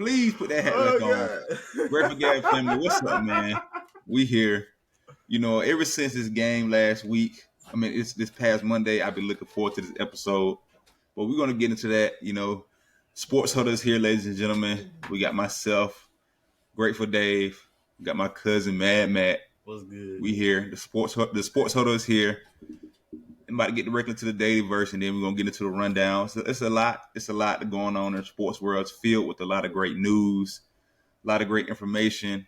Please put that hat back on. Grateful Gab family, what's up, man? We here. Ever since this game last week, it's this past Monday, I've been looking forward to this episode. But we're going to get into that. Sports Huddle is here, ladies and gentlemen. We got myself, Grateful Dave. We got my cousin, Mad Matt. What's good? We here. The Sports Huddle is here. I'm about to get directly to the daily verse, and then we're going to get into the rundown. So it's a lot going on in the sports world. It's filled with a lot of great news, a lot of great information.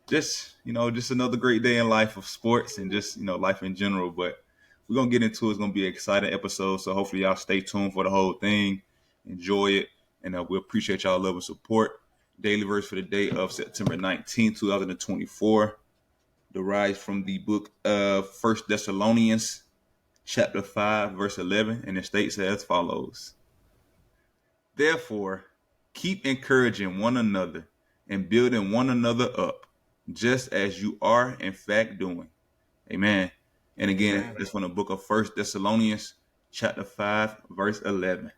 Just another great day in life of sports and just, life in general. But we're going to get into it. It's going to be an exciting episode. So hopefully y'all stay tuned for the whole thing. Enjoy it. And we appreciate y'all love and support. Daily verse for the day of September 19, 2024. Derives from the book of 1 Thessalonians, chapter 5, verse 11. And it states as follows. Therefore, keep encouraging one another and building one another up, just as you are in fact doing. Amen. And again, it's from the book of 1 Thessalonians, chapter 5, verse 11.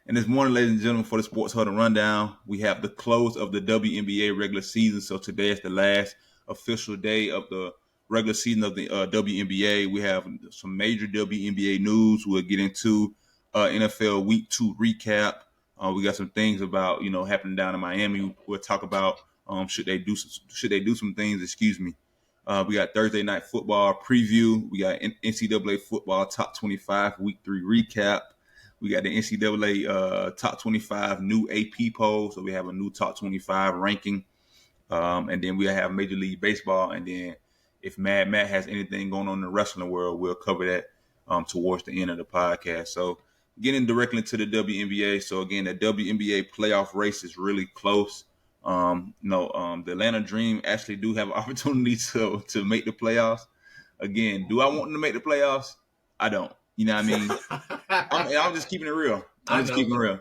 And this morning, ladies and gentlemen, for the Sports Huddle Rundown, we have the close of the WNBA regular season. So today is the last official day of the regular season of the WNBA. We have some major WNBA news. We'll get into NFL Week 2 recap. We got some things about, happening down in Miami. We'll talk about should they do some things. Excuse me. We got Thursday night football preview. We got NCAA football top 25 week 3 recap. We got the NCAA top 25 new AP poll. So we have a new top 25 ranking. And then we have Major League Baseball. And then if Mad Matt has anything going on in the wrestling world, we'll cover that towards the end of the podcast. So getting directly to the WNBA. So again, the WNBA playoff race is really close. The Atlanta Dream actually do have an opportunity to make the playoffs. Again, do I want them to make the playoffs? I don't. You know what I mean? I'm just keeping it real. I'm just keeping it real.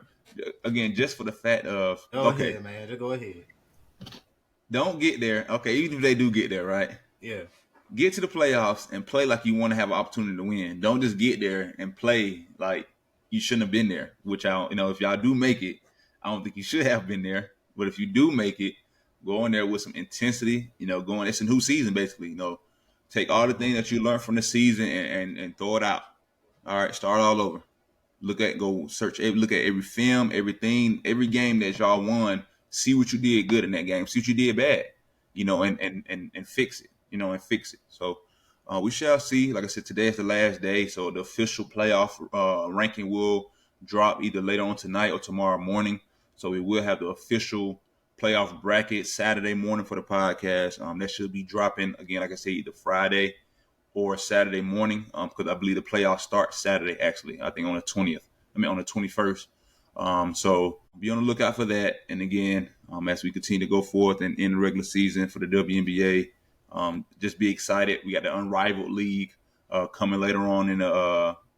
Again, just for the fact of Go ahead, man. Just go ahead. Don't get there. Okay, even if they do get there, right? Yeah. Get to the playoffs and play like you want to have an opportunity to win. Don't just get there and play like you shouldn't have been there. Which if y'all do make it, I don't think you should have been there. But if you do make it, go in there with some intensity. It's a new season basically. Take all the things that you learned from the season and throw it out. All right, start all over. Look at every film, everything, every game that y'all won. See what you did good in that game. See what you did bad, and fix it, and fix it. So we shall see. Like I said, today is the last day. So the official playoff ranking will drop either later on tonight or tomorrow morning. So we will have the official playoff bracket Saturday morning for the podcast. That should be dropping again, like I said, either Friday or Saturday morning, because I believe the playoffs start Saturday, actually. I think on the 21st. So be on the lookout for that. And again, as we continue to go forth and in the regular season for the WNBA, just be excited. We got the Unrivaled League coming later on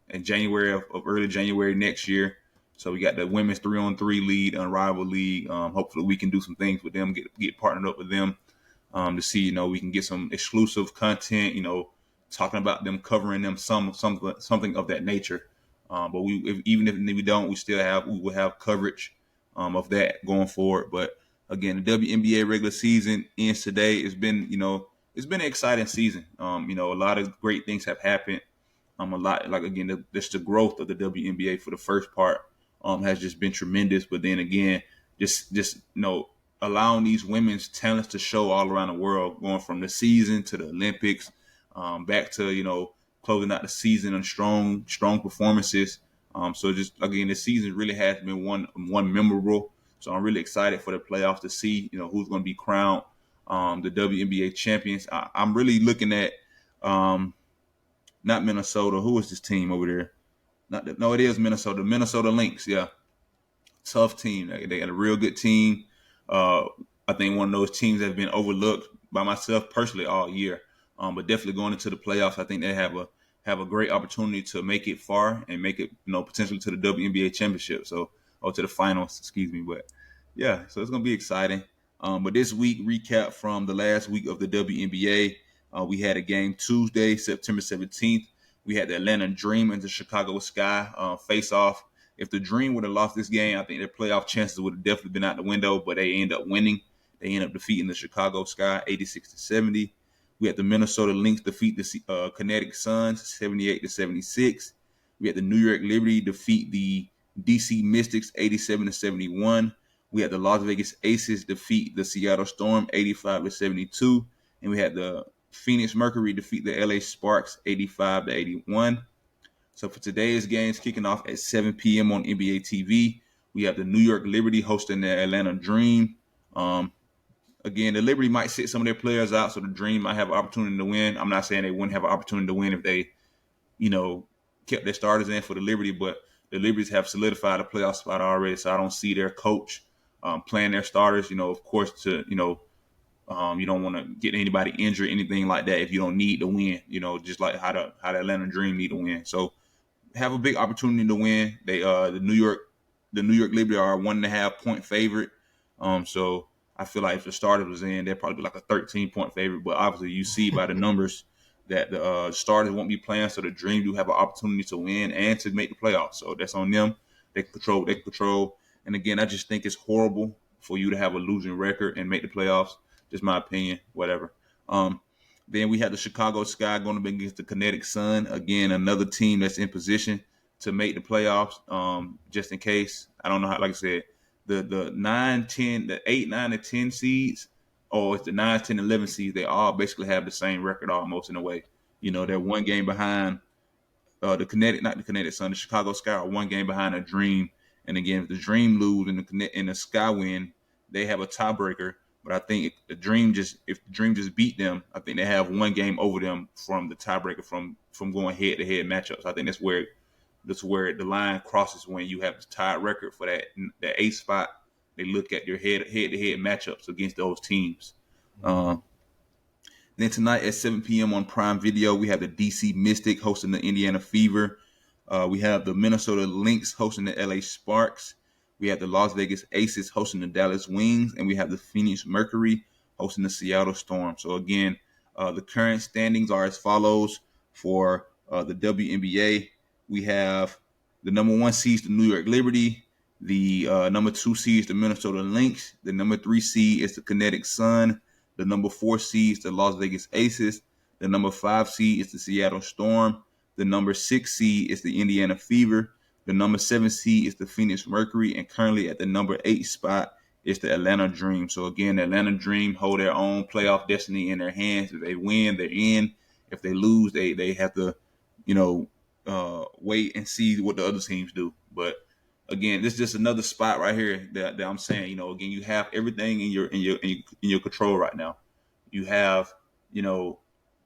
in January of early January next year. So we got the women's 3-on-3 league, Unrivaled League. Hopefully we can do some things with them, get partnered up with them to see, we can get some exclusive content, talking about them, covering them, something of that nature. But even if we don't, we will have coverage of that going forward. But again, the WNBA regular season ends today. It's been an exciting season. A lot of great things have happened. A lot, like again, the growth of the WNBA for the first part has just been tremendous. But then again, just allowing these women's talents to show all around the world, going from the season to the Olympics. Back to, closing out the season on strong performances. So just, again, the season really has been one memorable. So I'm really excited for the playoffs to see, who's going to be crowned the WNBA champions. I'm really looking at not Minnesota. Who is this team over there? It is Minnesota. Minnesota Lynx, yeah. Tough team. They got a real good team. I think one of those teams that have been overlooked by myself personally all year. But definitely going into the playoffs, I think they have a great opportunity to make it far and make it, potentially to the WNBA championship. Or to the finals, excuse me. But yeah, so it's going to be exciting. But this week, recap from the last week of the WNBA. We had a game Tuesday, September 17th. We had the Atlanta Dream and the Chicago Sky face off. If the Dream would have lost this game, I think their playoff chances would have definitely been out the window. But they end up winning. They end up defeating the Chicago Sky 86-70. We had the Minnesota Lynx defeat the Kinetic Suns 78-76. We had the New York Liberty defeat the DC Mystics 87-71. We had the Las Vegas Aces defeat the Seattle Storm 85-72. And we had the Phoenix Mercury defeat the LA Sparks 85-81. So for today's games kicking off at 7 p.m. on NBA TV, we have the New York Liberty hosting the Atlanta Dream. Again, the Liberty might sit some of their players out, so the Dream might have an opportunity to win. I'm not saying they wouldn't have an opportunity to win if they, kept their starters in for the Liberty, but the Liberties have solidified a playoff spot already, so I don't see their coach playing their starters. Of course, you don't want to get anybody injured, anything like that if you don't need to win, just like how the Atlanta Dream need to win. So have a big opportunity to win. They the New York Liberty are a 1.5 point favorite. So I feel like if the starters was in, they'd probably be like a 13-point favorite. But obviously, you see by the numbers that the starters won't be playing, so the Dream do have an opportunity to win and to make the playoffs. So that's on them. They control. And again, I just think it's horrible for you to have a losing record and make the playoffs. Just my opinion, whatever. Then we have the Chicago Sky going up against the Kinetic Sun. Again, another team that's in position to make the playoffs. Just in case, I don't know how. Like I said, the 9, 10, the 8, 9, and 10 seeds, or it's the 9, 10, 11 seeds. They all basically have the same record almost in a way. They're one game behind not the Kinetic Sun. The Chicago Sky are one game behind the Dream. And again, if the Dream lose and the Sky win, they have a tiebreaker. But I think if the Dream just beat them, I think they have one game over them from the tiebreaker from going head to head matchups. I think that's where the line crosses when you have the tied record for that 8th spot. They look at your head to head matchups against those teams. Then tonight at 7 p.m. on Prime Video, we have the DC Mystic hosting the Indiana Fever. We have the Minnesota Lynx hosting the LA Sparks. We have the Las Vegas Aces hosting the Dallas Wings, and we have the Phoenix Mercury hosting the Seattle Storm. So again, the current standings are as follows for the WNBA. We have the number 1 seed, the New York Liberty. The number 2 seed is the Minnesota Lynx. The number 3 seed is the Kinetic Sun. The number 4 seed is the Las Vegas Aces. The number 5 seed is the Seattle Storm. The number 6 seed is the Indiana Fever. The number 7 seed is the Phoenix Mercury. And currently at the number 8 spot is the Atlanta Dream. So again, the Atlanta Dream hold their own playoff destiny in their hands. If they win, they're in. If they lose, they have to, wait and see what the other teams do. But again, this is just another spot right here that I'm saying, again, you have everything in your control right now. You have,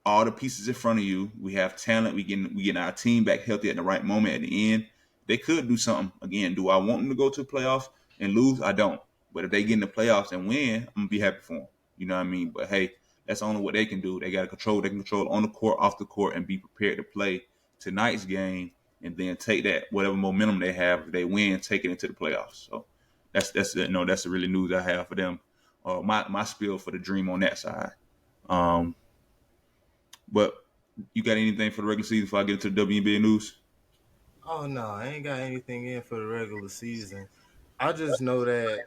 all the pieces in front of you. We have talent. We getting our team back healthy at the right moment at the end. They could do something. Again, do I want them to go to the playoffs and lose? I don't. But if they get in the playoffs and win, I'm gonna be happy for them. You know what I mean? But hey, that's only what they can do. They got to control. They can control on the court, off the court, and be prepared to play tonight's game, and then take that whatever momentum they have. If they win, take it into the playoffs. So that's the really news I have for them. My spiel for the Dream on that side. But you got anything for the regular season before I get into the WNBA news? Oh no, I ain't got anything in for the regular season. I just know that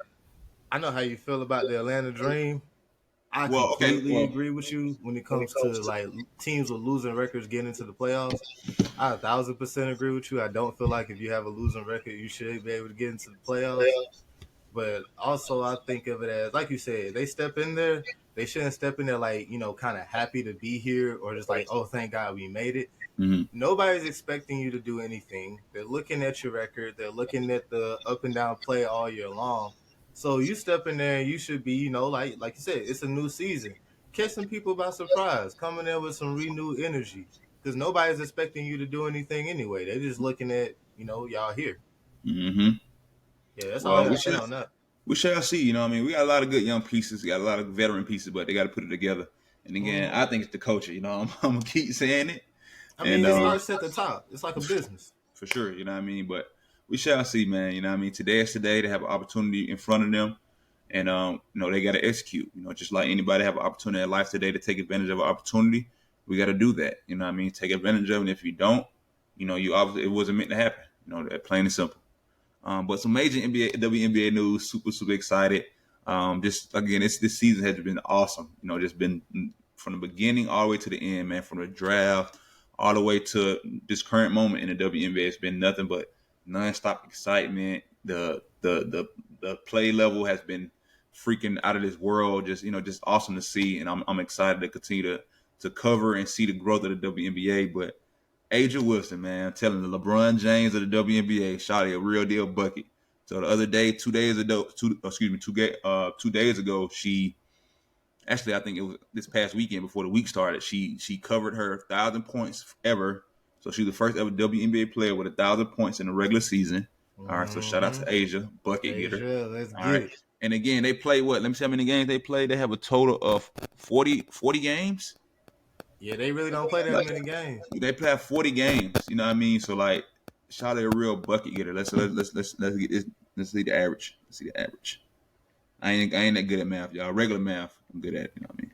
I know how you feel about the Atlanta Dream. I Well, okay. completely agree with you when it comes to like teams with losing records getting into the playoffs. I 1,000% agree with you. I don't feel like if you have a losing record, you should be able to get into the playoffs. But also, I think of it as, like you said, they step in there. They shouldn't step in there like, kind of happy to be here or just like, oh, thank God we made it. Mm-hmm. Nobody's expecting you to do anything. They're looking at your record. They're looking at the up and down play all year long. So you step in there and you should be, like you said, it's a new season. Catch some people by surprise. Come in there with some renewed energy. Because nobody's expecting you to do anything anyway. They're just looking at, y'all here. Mm-hmm. Yeah, that's all I Well, got to say on that. we shall see. We got a lot of good young pieces. We got a lot of veteran pieces, but they got to put it together. And again, I think it's the culture. I'm gonna keep saying it. I mean, it starts at the top. It's like a business. For sure, But we shall see, man. Today is today. They have an opportunity in front of them, and they got to execute. Just like anybody have an opportunity in life today to take advantage of an opportunity, we got to do that. Take advantage of it. And if you don't, you obviously it wasn't meant to happen. That plain and simple. But some major WNBA news. Super excited. Just again, this season has been awesome. Just been from the beginning all the way to the end, man. From the draft all the way to this current moment in the WNBA, it's been nothing but nonstop excitement. The play level has been freaking out of this world. Just awesome to see, and I'm excited to continue to cover and see the growth of the WNBA. But Aja Wilson, man, I'm telling the LeBron James of the WNBA, shawty a real deal bucket. So the other day, 2 days ago, 2 days ago, she actually I think it was this past weekend before the week started. She covered her 1,000 points ever. So she's the first ever WNBA player with 1,000 points in the regular season. All right, so shout out to Aja, bucket getter. Let's All get right. it. And again, they play what? Let me see how many games they play. They have a total of 40 games. Yeah, they really don't play that many games. They play 40 games. You know what I mean? So like, shout out a real bucket getter. Let's get this. Let's see the average. Let's see the average. I ain't that good at math, y'all. Regular math, I'm good at it. You know what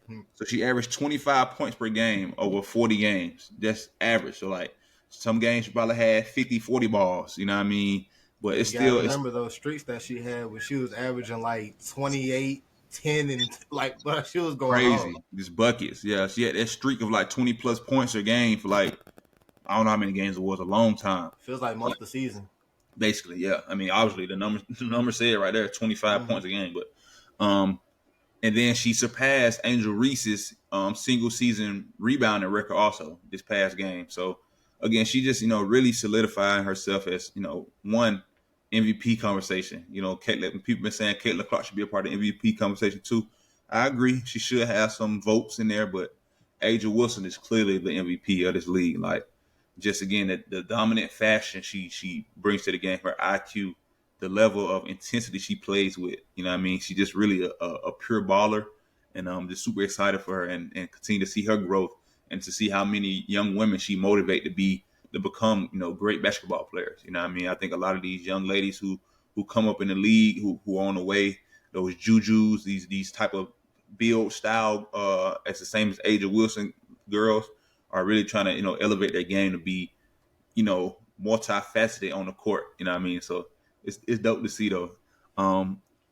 I mean? So she averaged 25 points per game over 40 games. That's average. So like, some games she probably had 50, 40 balls. You know what I mean? But it's You gotta still remember those streaks that she had when she was averaging like 28, 10, and like, but she was going crazy. off. Just buckets. Yeah, she had that streak of like 20 plus points a game for like, I don't know how many games it was, a long time. Feels like most of the season. Basically, yeah. I mean, obviously the number said right there, 25 points a game. But and then she surpassed Angel Reese's single season rebounding record also this past game. So again, she just really solidifying herself as one MVP conversation. Caitlin, people been saying Caitlin Clark should be a part of the MVP conversation too. I agree, she should have some votes in there, but Aja Wilson is clearly the MVP of this league. Like, just again, the dominant fashion she brings to the game, her IQ, the level of intensity she plays with. You know what I mean? She's just really a pure baller, and I'm just super excited for her and continue to see her growth and to see how many young women she motivate to become great basketball players. You know what I mean? I think a lot of these young ladies who come up in the league who are on the way, those Jujus, these type of build style as the same as Aja Wilson girls are really trying to elevate their game to be multifaceted on the court. You know what I mean? So it's dope to see though.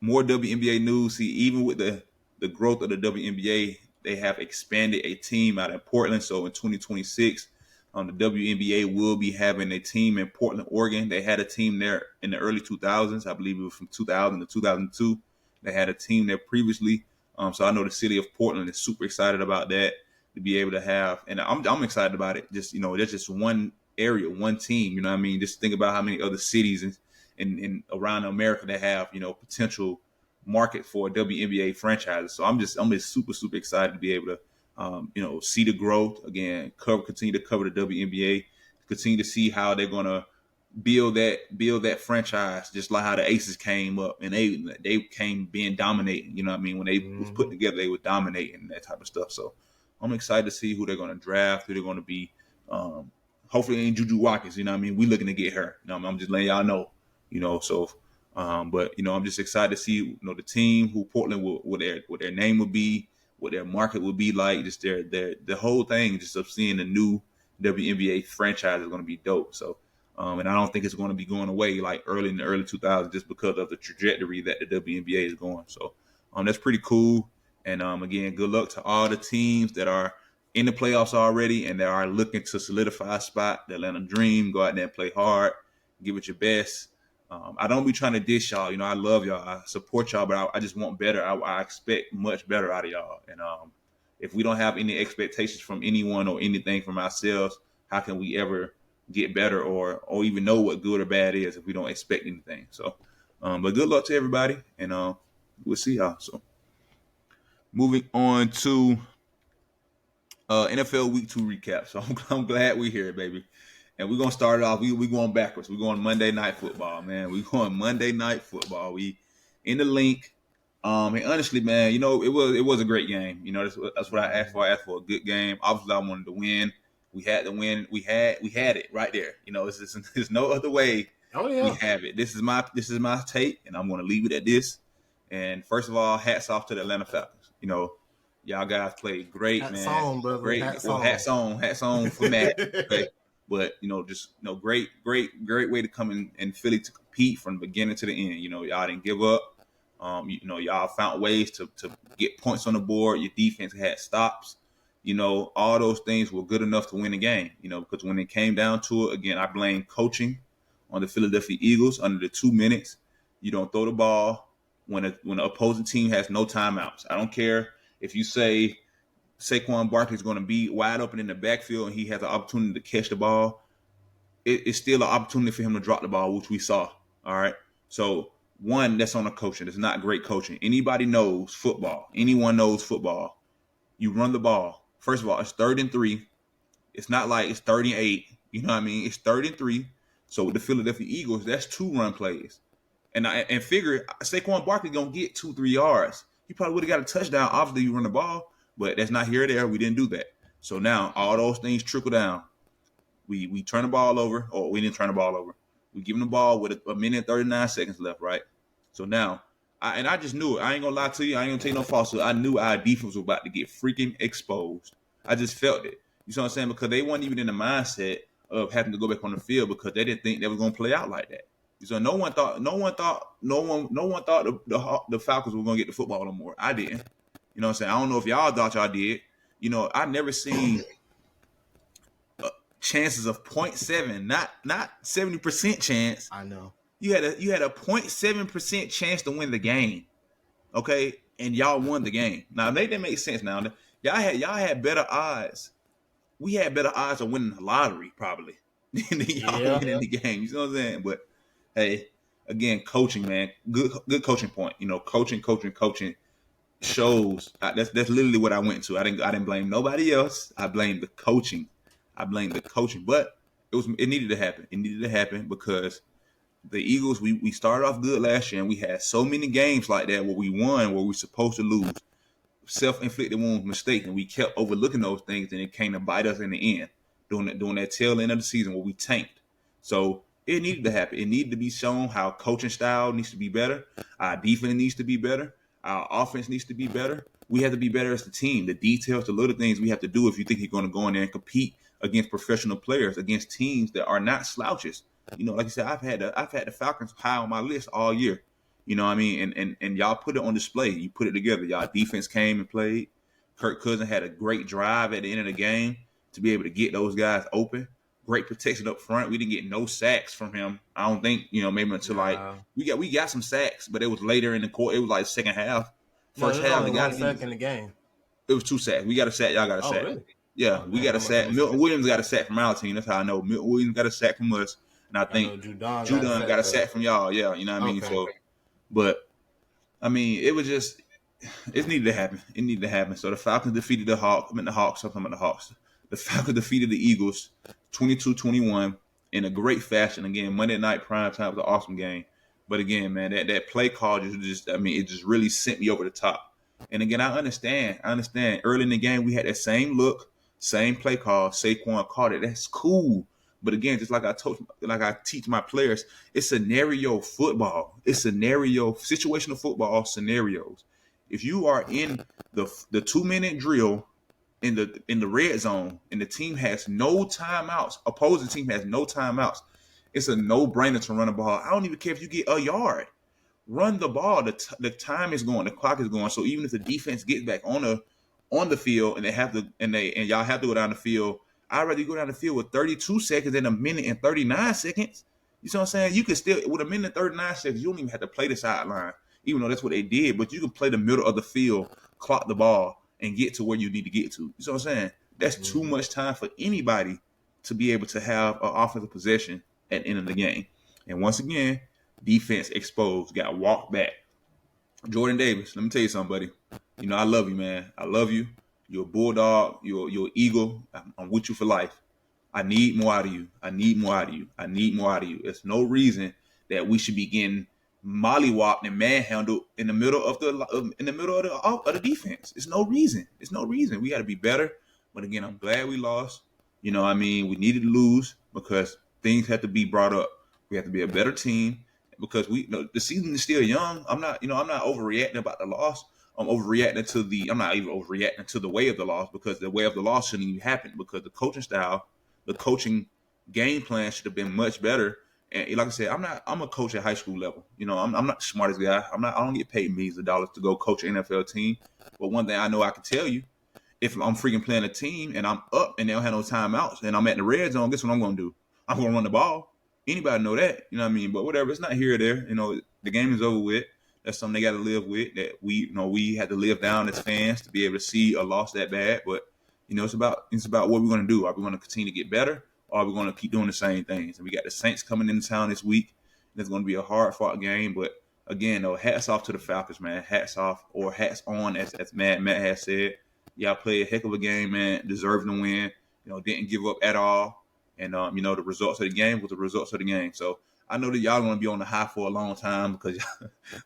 More WNBA news. See, even with the growth of the WNBA, they have expanded a team out in Portland. So in 2026, the WNBA will be having a team in Portland, Oregon. They had a team there in the early 2000s. I believe it was from 2000 to 2002. They had a team there previously. So I know the city of Portland is super excited about that, to be able to have, and I'm excited about it. Just there's just one area, one team. You know what I mean? Just think about how many other cities in around America that have potential market for WNBA franchises. So I'm just super excited to be able to see the growth again, continue to cover the WNBA, continue to see how they're gonna build that franchise, just like how the Aces came up and they came being dominating. You know what I mean? When they was put together, they were dominating and that type of stuff. So I'm excited to see who they're going to draft, who they're going to be. Hopefully, it ain't Juju Watkins. You know what I mean? We looking to get her. I'm just letting y'all know. So, but I'm just excited to see the team, who Portland what their name would be, what their market would be like. Just the whole thing, just of seeing the new WNBA franchise is going to be dope. So. And I don't think it's going to be going away like early in the early 2000s just because of the trajectory that the WNBA is going. So that's pretty cool. And again, good luck to all the teams that are in the playoffs already and that are looking to solidify a spot. The Atlanta Dream, go out there and play hard, give it your best. I don't be trying to dish y'all. I love y'all. I support y'all, but I just want better. I expect much better out of y'all. And if we don't have any expectations from anyone or anything from ourselves, how can we ever get better or even know what good or bad is if we don't expect anything? So, but good luck to everybody, and we'll see y'all. So, moving on to NFL Week 2 recap. So I'm glad we're here, baby. And we're gonna start it off. We going backwards. We're going Monday Night Football, man. We're going Monday Night Football. We in the link. And honestly, man, it was a great game. That's what I asked for. I asked for a good game. Obviously, I wanted to win. We had to win. We had it right there. There's no other way. Oh yeah, we have it. This is my take, and I'm going to leave it at this. And first of all, hats off to the Atlanta Falcons. Y'all guys played great, hats man. on, brother. Great. Hats on for Matt. Okay. But great way to come in Philly to compete from the beginning to the end. Y'all didn't give up. Y'all found ways to get points on the board. Your defense had stops. All those things were good enough to win the game. Because when it came down to it, again, I blame coaching on the Philadelphia Eagles under the 2 minutes. You don't throw the ball when the opposing team has no timeouts. I don't care if you say Saquon Barkley is going to be wide open in the backfield and he has an opportunity to catch the ball. It's still an opportunity for him to drop the ball, which we saw. All right. So one, that's on the coaching. It's not great coaching. Anybody knows football. Anyone knows football. You run the ball. First of all, it's 3rd and 3. It's not like it's 3rd and 8. You know what I mean? It's 3rd and 3. So with the Philadelphia Eagles, that's 2 run plays. And figure Saquon Barkley gonna get 2-3 yards. He probably would have got a touchdown. Obviously, you run the ball, but that's not here or there. We didn't do that. So now all those things trickle down. We turn the ball over, or we didn't turn the ball over. We give them the ball with a minute and 39 seconds left, right? So now, I just knew it. I ain't gonna lie to you. I ain't gonna tell you no falsehood. I knew our defense was about to get freaking exposed. I just felt it. You see what I'm saying? Because they weren't even in the mindset of having to go back on the field because they didn't think they was gonna play out like that. So no one thought the Falcons were gonna get the football no more. I didn't. You know what I'm saying? I don't know if y'all thought y'all did. I never seen chances of 0.7, not 70% chance. I know. You had a 0.7% chance to win the game. Okay? And y'all won the game. Now they didn't make sense now. Y'all had better odds. We had better odds of winning the lottery, probably, than y'all winning the game. You know what I'm saying? But hey, again, coaching, man. Good coaching point. Coaching shows. That's literally what I went to. I didn't blame nobody else. I blamed the coaching. But it needed to happen. It needed to happen because the Eagles, we started off good last year, and we had so many games like that where we won, where we were supposed to lose. Self-inflicted wounds, mistake, and we kept overlooking those things, and it came to bite us in the end during that tail end of the season where we tanked. So it needed to happen. It needed to be shown how coaching style needs to be better. Our defense needs to be better. Our offense needs to be better. We have to be better as a team. The details, the little things we have to do if you think you're going to go in there and compete against professional players, against teams that are not slouches. Like I said, I've had the Falcons high on my list all year. You know what I mean? And y'all put it on display. You put it together. Y'all defense came and played. Kirk Cousins had a great drive at the end of the game to be able to get those guys open. Great protection up front. We didn't get no sacks from him. I don't think, maybe until we got some sacks, but it was later in the quarter. It was like second half. First half, we got a sack in the game. It was 2 sacks. We got a sack. Y'all got a sack. Really? Yeah, we got a sack. Milton Williams got a sack from our team. That's how I know. Milton Williams got a sack from us. And I think Judon got a sack from y'all. Yeah, you know what I mean? So, but, I mean, it was just – it needed to happen. It needed to happen. So, the Falcons defeated the Hawks. The Falcons defeated the Eagles 22-21 in a great fashion. Again, Monday night prime time was an awesome game. But, again, man, that play call it just really sent me over the top. And, again, I understand. Early in the game, we had that same look, same play call. Saquon caught it. That's cool. But again, just like I teach my players, it's scenario football. It's situational football scenarios. If you are in the 2-minute drill in the red zone and the team has no timeouts, opposing team has no timeouts, it's a no-brainer to run the ball. I don't even care if you get a yard. Run the ball. The time is going. The clock is going. So even if the defense gets back on the field and y'all have to go down the field, I'd rather you go down the field with 32 seconds than a minute and 39 seconds. You see what I'm saying? You can still, with a minute and 39 seconds, you don't even have to play the sideline, even though that's what they did. But you can play the middle of the field, clock the ball, and get to where you need to get to. You see what I'm saying? That's too much time for anybody to be able to have an offensive possession at the end of the game. And once again, defense exposed, got walked back. Jordan Davis, let me tell you something, buddy. I love you, man. I love you. You're a bulldog. You're an eagle. I'm with you for life. I need more out of you. There's no reason that we should be getting mollywopped and manhandled in the middle of the defense. There's no reason. We got to be better. But again, I'm glad we lost. We needed to lose because things had to be brought up. We have to be a better team because the season is still young. I'm not overreacting about the loss. I'm not even overreacting to the way of the loss because the way of the loss shouldn't even happen because the coaching style, the coaching game plan should have been much better And like I said, I'm a coach at high school level. You know, I'm not the smartest guy. I don't get paid millions of dollars to go coach an NFL team. But one thing I know I can tell you, if I'm freaking playing a team and I'm up and they don't have no timeouts and I'm at the red zone, guess what I'm going to do? I'm going to run the ball. Anybody know that? You know what I mean? But whatever, it's not here or there. You know, the game is over with. That's something they got to live with. That we had to live down as fans to be able to see a loss that bad. But it's about what we're going to do. Are we going to continue to get better, or are we going to keep doing the same things? And we got the Saints coming into town this week. It's going to be a hard fought game, but again, though, hats off to the Falcons, man. Hats off or hats on, as Matt has said. Y'all played a heck of a game, man. Deserving to win. Didn't give up at all. And the results of the game was the results of the game. So I know that y'all gonna be on the high for a long time because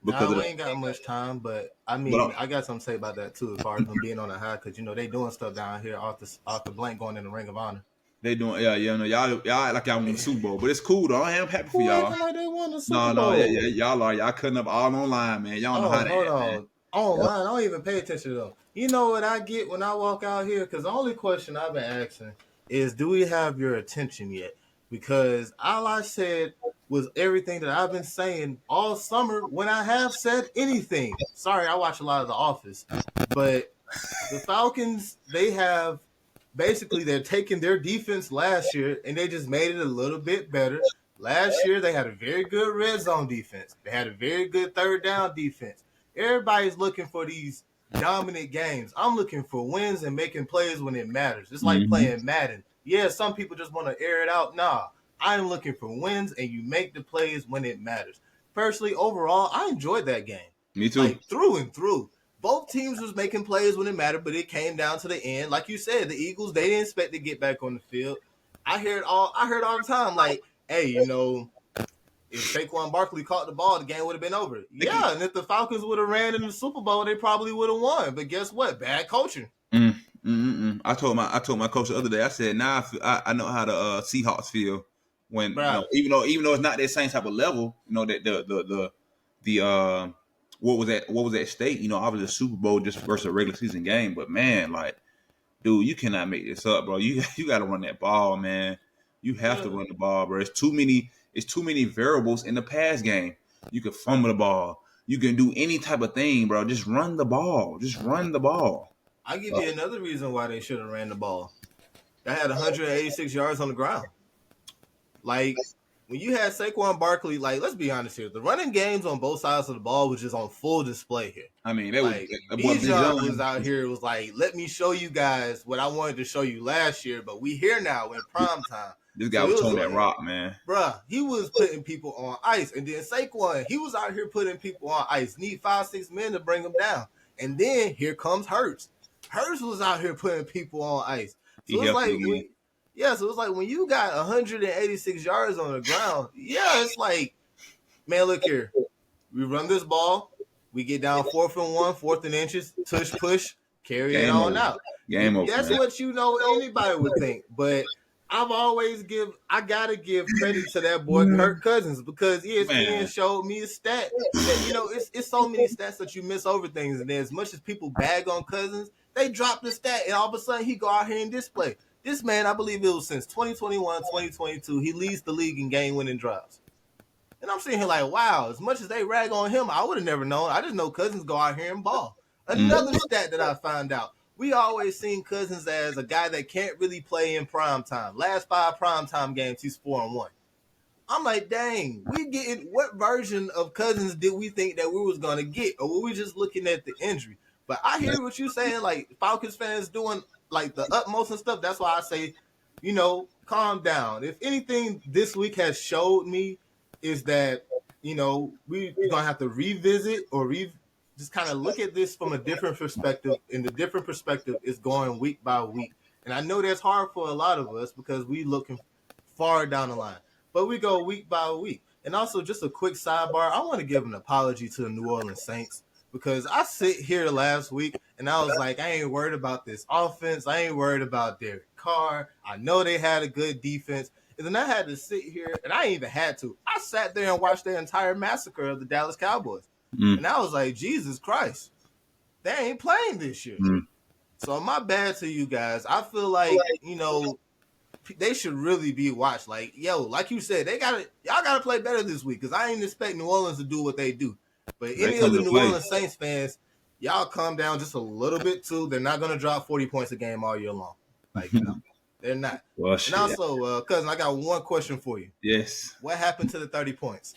we ain't got much time. But I mean, I got something to say about that too, as far as them being on the high, because they doing stuff down here off the blank going in the Ring of Honor. They doing, yeah. No, y'all act like y'all won the Super Bowl, but it's cool though. I am happy for y'all. Like they won the Super Bowl. No, yeah, y'all cutting up all online, man. Y'all know how to hold on. Online, I don't even pay attention to them. You know what I get when I walk out here? Because the only question I've been asking is, do we have your attention yet? Because all I said was everything that I've been saying all summer when I have said anything. Sorry, I watch a lot of The Office. But the Falcons, they're taking their defense last year and they just made it a little bit better. Last year, they had a very good red zone defense. They had a very good third down defense. Everybody's looking for these dominant games. I'm looking for wins and making plays when it matters. It's like playing Madden. Yeah, some people just want to air it out. Nah, I'm looking for wins, and you make the plays when it matters. Personally, overall, I enjoyed that game. Me too. Like, through and through. Both teams was making plays when it mattered, but it came down to the end. Like you said, the Eagles, they didn't expect to get back on the field. I heard all the time, like, hey, if Saquon Barkley caught the ball, the game would have been over. Yeah, and if the Falcons would have ran in the Super Bowl, they probably would have won. But guess what? Bad coaching. I told my coach the other day. I said, now I know how the Seahawks feel when even though it's not that same type of level. That the what was at stake. Obviously the Super Bowl just versus a regular season game. But man, like, dude, you cannot make this up, bro. You got to run that ball, man. You have to run the ball, bro. It's too many variables in the pass game. You can fumble the ball. You can do any type of thing, bro. Just run the ball. I'll give you another reason why they should have ran the ball. They had 186 yards on the ground. Like, when you had Saquon Barkley, like, let's be honest here. The running games on both sides of the ball was just on full display here. I mean, Bijan was out here. It was like, let me show you guys what I wanted to show you last year, but we here now in prime time. This guy was throwing that rock, man. Bruh, he was putting people on ice. And then Saquon, he was out here putting people on ice. Need 5-6 men to bring him down. And then here comes Hurts. Hurts was out here putting people on ice. So it's like when you got 186 yards on the ground, it's like, man, look here. We run this ball. We get down 4th and 1, 4th and inches, tush push, carry it on out. Game over. That's what anybody would think. But I gotta give credit to that boy Kirk Cousins, because ESPN showed me a stat that it's so many stats that you miss over things, and as much as people bag on Cousins, they drop the stat and all of a sudden he go out here and display. This man, I believe it was since 2021, 2022, he leads the league in game winning drives. And I'm sitting here like, wow, as much as they rag on him, I would have never known. I just know Cousins go out here and ball. Another stat that I found out. We always seen Cousins as a guy that can't really play in prime time. Last 5 prime time games, he's 4-1. I'm like, dang, what version of Cousins did we think that we was going to get? Or were we just looking at the injury? But I hear what you're saying, like Falcons fans doing like the utmost and stuff. That's why I say, calm down. If anything this week has showed me is that, we're going to have to revisit or just kind of look at this from a different perspective, and the different perspective is going week by week. And I know that's hard for a lot of us because we looking far down the line, but we go week by week. And also, just a quick sidebar, I want to give an apology to the New Orleans Saints, because I sit here last week and I was like, I ain't worried about this offense. I ain't worried about Derek Carr. I know they had a good defense. And then I had to sit here, and I ain't even had to. I sat there and watched the entire massacre of the Dallas Cowboys. And I was like, Jesus Christ, they ain't playing this year. So my bad to you guys. I feel like, they should really be watched. Like, yo, like you said, y'all gotta play better this week because I ain't expect New Orleans to do what they do. But They any of come the to New play. Orleans Saints fans, y'all calm down just a little bit too. They're not gonna drop 40 points a game all year long. Like, no, they're not. Well, And shit. also, cousin, I got one question for you. Yes. What happened to the 30 points?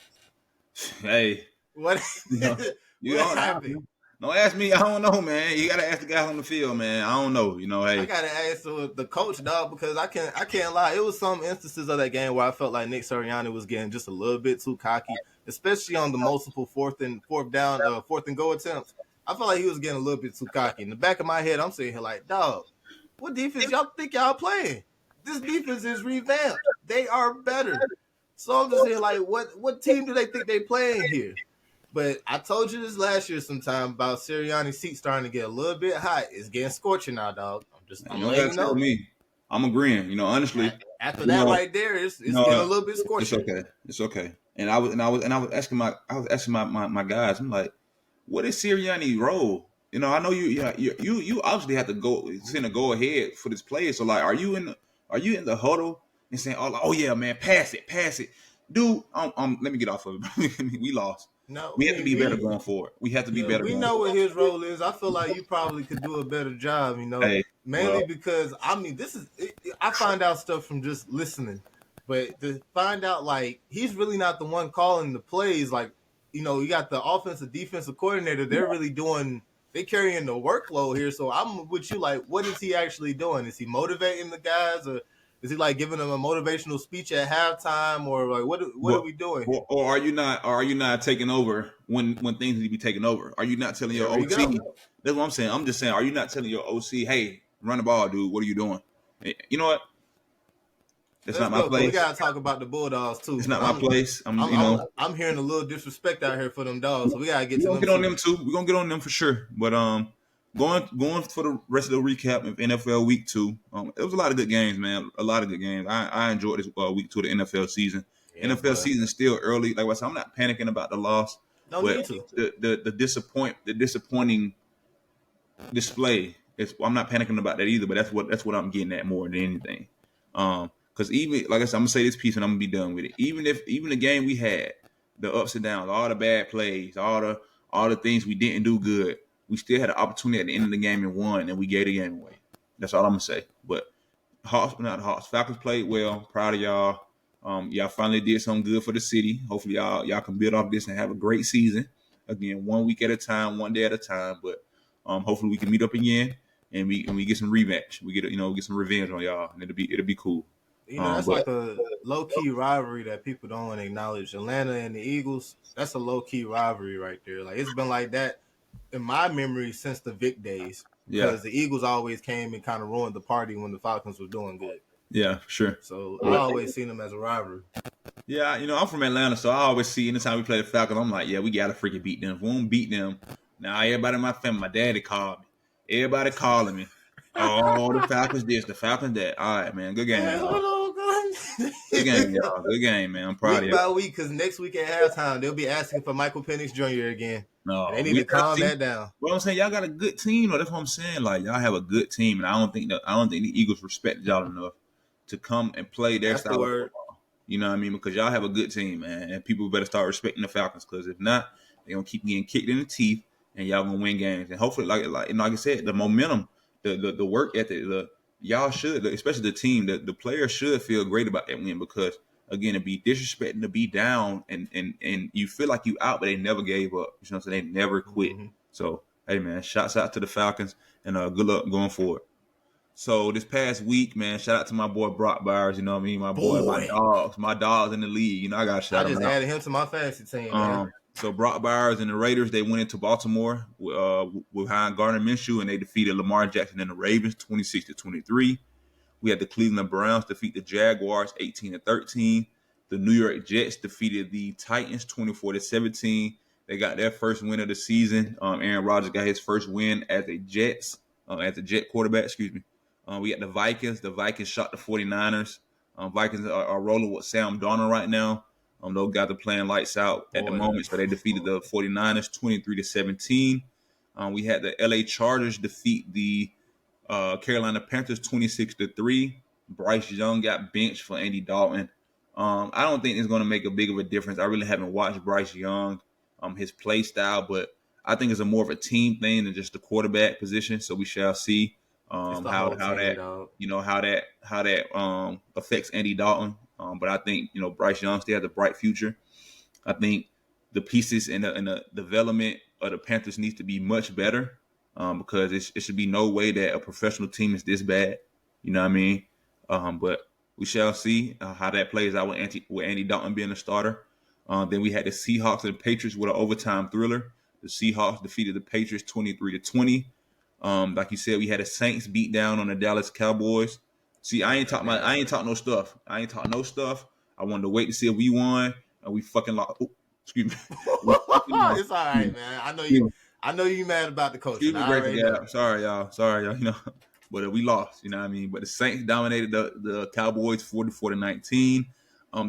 Hey. What You know, you what don't, happened? don't ask me. I don't know, man. You gotta ask the guys on the field, man. I don't know. I Hey. gotta ask the coach, dog, because I can't lie. It was some instances of that game where I felt like Nick Sirianni was getting just a little bit too cocky, especially on the multiple fourth and go attempts. I felt like he was getting a little bit too cocky. In the back of my head, I'm sitting here like, dog, what defense y'all think y'all playing? This defense is revamped. They are better. So I'm just here like, what team do they think they playing here? But I told you this last year sometime about Sirianni's seat starting to get a little bit hot. It's getting scorching now, dog. I'm You don't letting gotta you tell know. me. I'm agreeing. Honestly. After You that know, right there, it's you getting a know, little bit it's scorching. okay. It's okay. And I was asking my guys. I'm like, what is Sirianni's role? I know you obviously have to send a go ahead for this play. So like, are you in the huddle and saying, oh yeah, man, pass it, dude. Let me get off of it. We lost. No, We have to be better going forward. We have to be better we going know what forward. his role is. I feel like you probably could do a better job. Hey, well, Mainly because I find out stuff from just listening, but to find out like he's really not the one calling the plays. Like, you got the offensive defensive coordinator. They carrying the workload here. So I'm with you. Like, what is he actually doing? Is he motivating the guys, or is he like giving them a motivational speech at halftime, or like what are we doing here? or are you not taking over when things need to be taken over? Are you not telling your There we OC? go. That's what I'm saying. I'm just saying, are you not telling your OC, hey, run the ball, dude? What are you doing? Hey, you know what? That's Let's not my go, cause we place. gotta talk about the Bulldogs too. It's Cause not my place. I'm hearing a little disrespect out here for them dogs, so we gotta get We're to gonna them get on too. them too. We're gonna get on them for sure. But going for the rest of the recap of NFL Week 2. It was a lot of good games, man. A lot of good games. I enjoyed this Week 2 of the NFL season. Yeah, NFL but season is still early. Like I said, I'm not panicking about the loss, no but need to. the disappointing display. I'm not panicking about that either, but that's what I'm getting at more than anything. Because even like I said, I'm gonna say this piece and I'm gonna be done with it. Even the game we had, the ups and downs, all the bad plays, all the things we didn't do good, we still had an opportunity at the end of the game and won, and we gave the game away. That's all I'm gonna say. But not Hawks, Falcons played well. Proud of y'all. Y'all finally did something good for the city. Hopefully y'all can build off this and have a great season. Again, 1 week at a time, 1 day at a time. But hopefully we can meet up again and we get some rematch. We get some revenge on y'all, and it'll be cool. That's But like a low key rivalry that people don't want to acknowledge. Atlanta and the Eagles, that's a low key rivalry right there. Like, it's been like that in my memory since the Vic days, yeah, because the Eagles always came and kind of ruined the party when the Falcons were doing good. yeah, for sure. So I But always seen them as a rivalry. yeah, I'm from Atlanta, so I always see anytime we play the Falcons, I'm like, yeah, we gotta freaking beat them. If we won't beat them, now everybody in my family, my daddy called me. Everybody calling me. Oh, the Falcons this, the Falcons that. All right, man. Good game, Man, y'all. hold on, Good game, guys. y'all. Good game, man. I'm proud Week of you. by week, because next week at halftime they'll be asking for Michael Penix Jr. again, and No, they need we to got a calm team. that down. What I'm saying, y'all got a good team. Though. That's what I'm saying. Like y'all have a good team, and I don't think the Eagles respect y'all enough to come and play their That's the style of word. football. You know what I mean? Because y'all have a good team, man, and people better start respecting the Falcons. Because if not, they're gonna keep getting kicked in the teeth, and y'all gonna win games. And hopefully, like I said, the momentum, the work ethic, y'all should, especially the team, the players should feel great about that win because. Again, it'd be disrespecting to be down and you feel like you out, but they never gave up. You know what I'm saying? They never quit. Mm-hmm. So, hey, man, shouts out to the Falcons and good luck going forward. So, this past week, man, shout out to my boy Brock Bowers. You know what I mean? My boy, Boy, my dogs in the league. I got to I shout them just out. added him to my fantasy team, man. So, Brock Bowers and the Raiders, they went into Baltimore behind Gardner Minshew, and they defeated Lamar Jackson and the Ravens 26-23. We had the Cleveland Browns defeat the Jaguars 18-13. The New York Jets defeated the Titans 24-17. They got their first win of the season. Aaron Rodgers got his first win as a Jet quarterback. Excuse me. We got the Vikings. The Vikings shot the 49ers. Vikings are rolling with Sam Darnold right now. Those guys are playing lights out at the moment, so they defeated the 49ers 23-17. We had the LA Chargers defeat the Carolina Panthers 26-3. Bryce Young got benched for Andy Dalton. I don't think it's going to make a big of a difference. I really haven't watched Bryce Young, his play style, but I think it's a more of a team thing than just the quarterback position. So we shall see It's the how whole team, that dog. how that affects Andy Dalton. But I think Bryce Young still has a bright future. I think the pieces in the development of the Panthers needs to be much better because it should be no way that a professional team is this bad. You know what I mean? But we shall see how that plays out with Andy Dalton being a starter. Then we had the Seahawks and the Patriots with an overtime thriller. The Seahawks defeated the Patriots 23-20. Like you said, we had the Saints beat down on the Dallas Cowboys. See, I ain't talk no stuff. I wanted to wait to see if we won, and we fucking lost. Oh, excuse me. We fucking lost. It's all right, man. Excuse me. I know you mad about the Excuse coaching. me, I Grayson already know. Gap. Sorry, y'all. But we lost. You know what I mean. But the Saints dominated the Cowboys 44-19.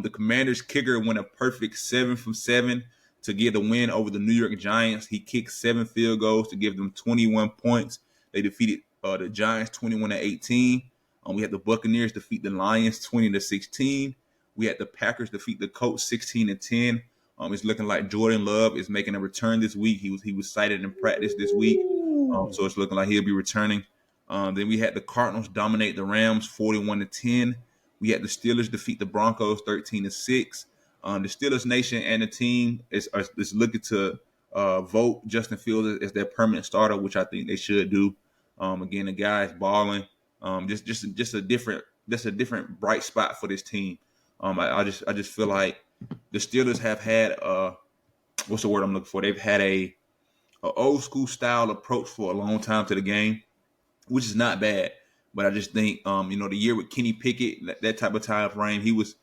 The Commanders kicker went a perfect 7 from 7 to get the win over the New York Giants. He kicked 7 field goals to give them 21 points. They defeated the Giants 21-18. We had the Buccaneers defeat the Lions 20-16. We had the Packers defeat the Colts 16-10. It's looking like Jordan Love is making a return this week. He was cited in practice this week, so it's looking like he'll be returning. Then we had the Cardinals dominate the Rams 41-10. We had the Steelers defeat the Broncos 13-6. The Steelers Nation and the team is looking to vote Justin Fields as their permanent starter, which I think they should do. Again, the guy is balling. Just a different bright spot for this team. I just feel like the Steelers have had what's the word I'm looking for? They've had a old school style approach for a long time to the game, which is not bad. But I just think the year with Kenny Pickett, that type of time frame, he was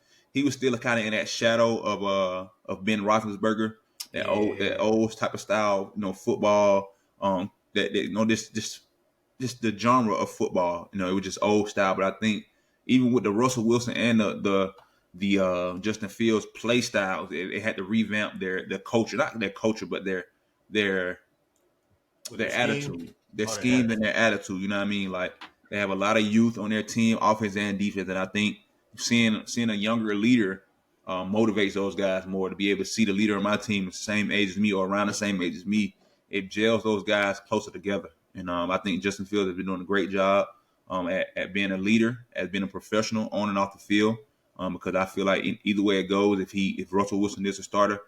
still kind of in that shadow of Ben Roethlisberger, that old type of style, football. This the genre of football. It was just old style. But I think even with the Russell Wilson and the Justin Fields play styles, they had to revamp their culture, not their culture, but their attitude, their scheme and their attitude. You know what I mean? Like they have a lot of youth on their team, offense and defense, and I think seeing a younger leader motivates those guys more to be able to see the leader of my team the same age as me or around the same age as me. It gels those guys closer together, and I think Justin Fields has been doing a great job at being a leader, as being a professional on and off the field. Because I feel like either way it goes, if Russell Wilson is a starter,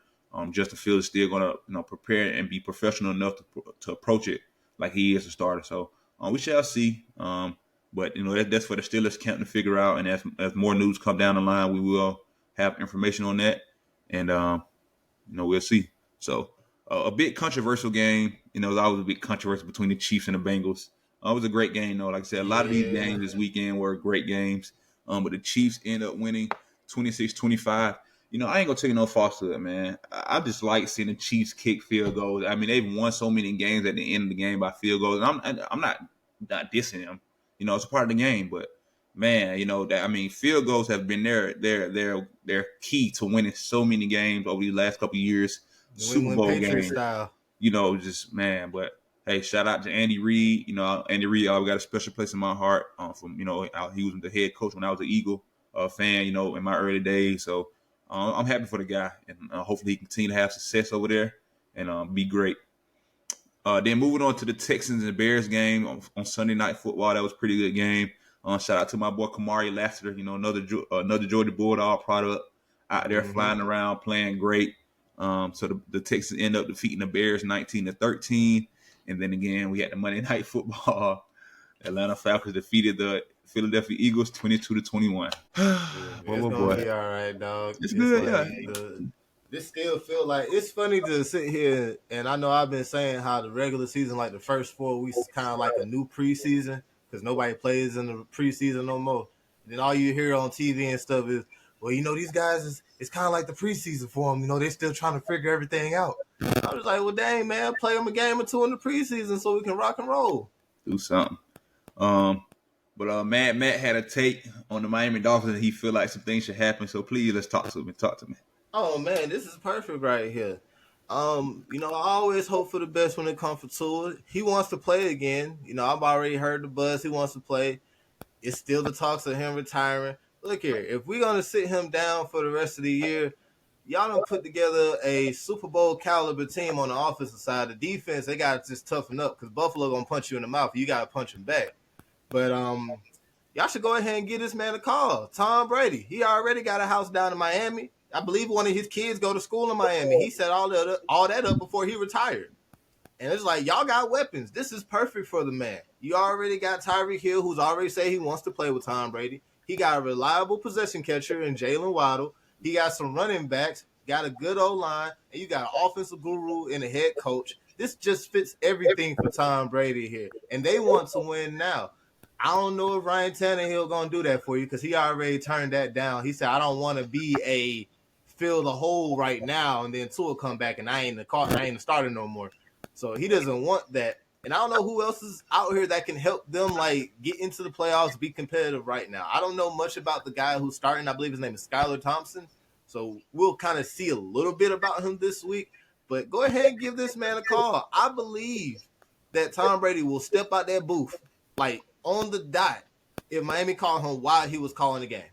Justin Fields is still going to prepare and be professional enough to approach it like he is a starter. So we shall see. But that's for the Steelers camp to figure out. And as more news come down the line, we will have information on that, and we'll see. So a bit controversial game. It was always a bit controversial between the Chiefs and the Bengals. It was a great game though. Like I said, a lot of these games this weekend were great games. But the Chiefs end up winning 26-25. I ain't gonna take no falsehood, man. I just like seeing the Chiefs kick field goals. I mean, they've won so many games at the end of the game by field goals. And I'm not dissing them. It's a part of the game. But man, field goals have been their key to winning so many games over these last couple of years. Super Bowl games. Just man. But hey, shout out to Andy Reid. Andy Reid always got a special place in my heart. He was the head coach when I was an Eagle fan. In my early days. So I'm happy for the guy, and hopefully he continue to have success over there and be great. Then moving on to the Texans and Bears game on Sunday Night Football, that was a pretty good game. Shout out to my boy Kamari Lassiter. Another Georgia Bulldog product out there flying around, playing great. So the Texans end up defeating the Bears 19-13. And then again, we had the Monday Night Football. Atlanta Falcons defeated the Philadelphia Eagles 22-21. It's gonna be all right, dog. It's good, yeah. This still feel like it's funny to sit here, and I know I've been saying how the regular season, like the first 4 weeks, is kind of like a new preseason because nobody plays in the preseason no more. And then all you hear on TV and stuff is, well, these guys it's kind of like the preseason for them. They're still trying to figure everything out. I was like, well, dang, man, play them a game or 2 in the preseason so we can rock and roll. Do something. But Matt had a take on the Miami Dolphins, and he feel like some things should happen. So please, let's talk to me. Talk to me. Oh man, this is perfect right here. I always hope for the best when it comes to Tua. He wants to play again. I've already heard the buzz. He wants to play. It's still the talks of him retiring. Look here, if we're gonna sit him down for the rest of the year, y'all done put together a Super Bowl caliber team on the offensive side. The defense, they gotta just toughen up because Buffalo gonna punch you in the mouth. You gotta punch him back. But y'all should go ahead and give this man a call. Tom Brady, he already got a house down in Miami. I believe one of his kids go to school in Miami. He set all that up before he retired. And it's like, y'all got weapons. This is perfect for the man. You already got Tyreek Hill, who's already said he wants to play with Tom Brady. He got a reliable possession catcher in Jalen Waddle. He got some running backs, got a good O-line, and you got an offensive guru and a head coach. This just fits everything for Tom Brady here. And they want to win now. I don't know if Ryan Tannehill going to do that for you because he already turned that down. He said, I don't want to be a fill the hole right now, and then Tua come back, and I ain't the starter no more. So he doesn't want that. And I don't know who else is out here that can help them like get into the playoffs, be competitive right now. I don't know much about the guy who's starting. I believe his name is Skylar Thompson. So we'll kind of see a little bit about him this week. But go ahead and give this man a call. I believe that Tom Brady will step out that booth like on the dot if Miami called him while he was calling the game.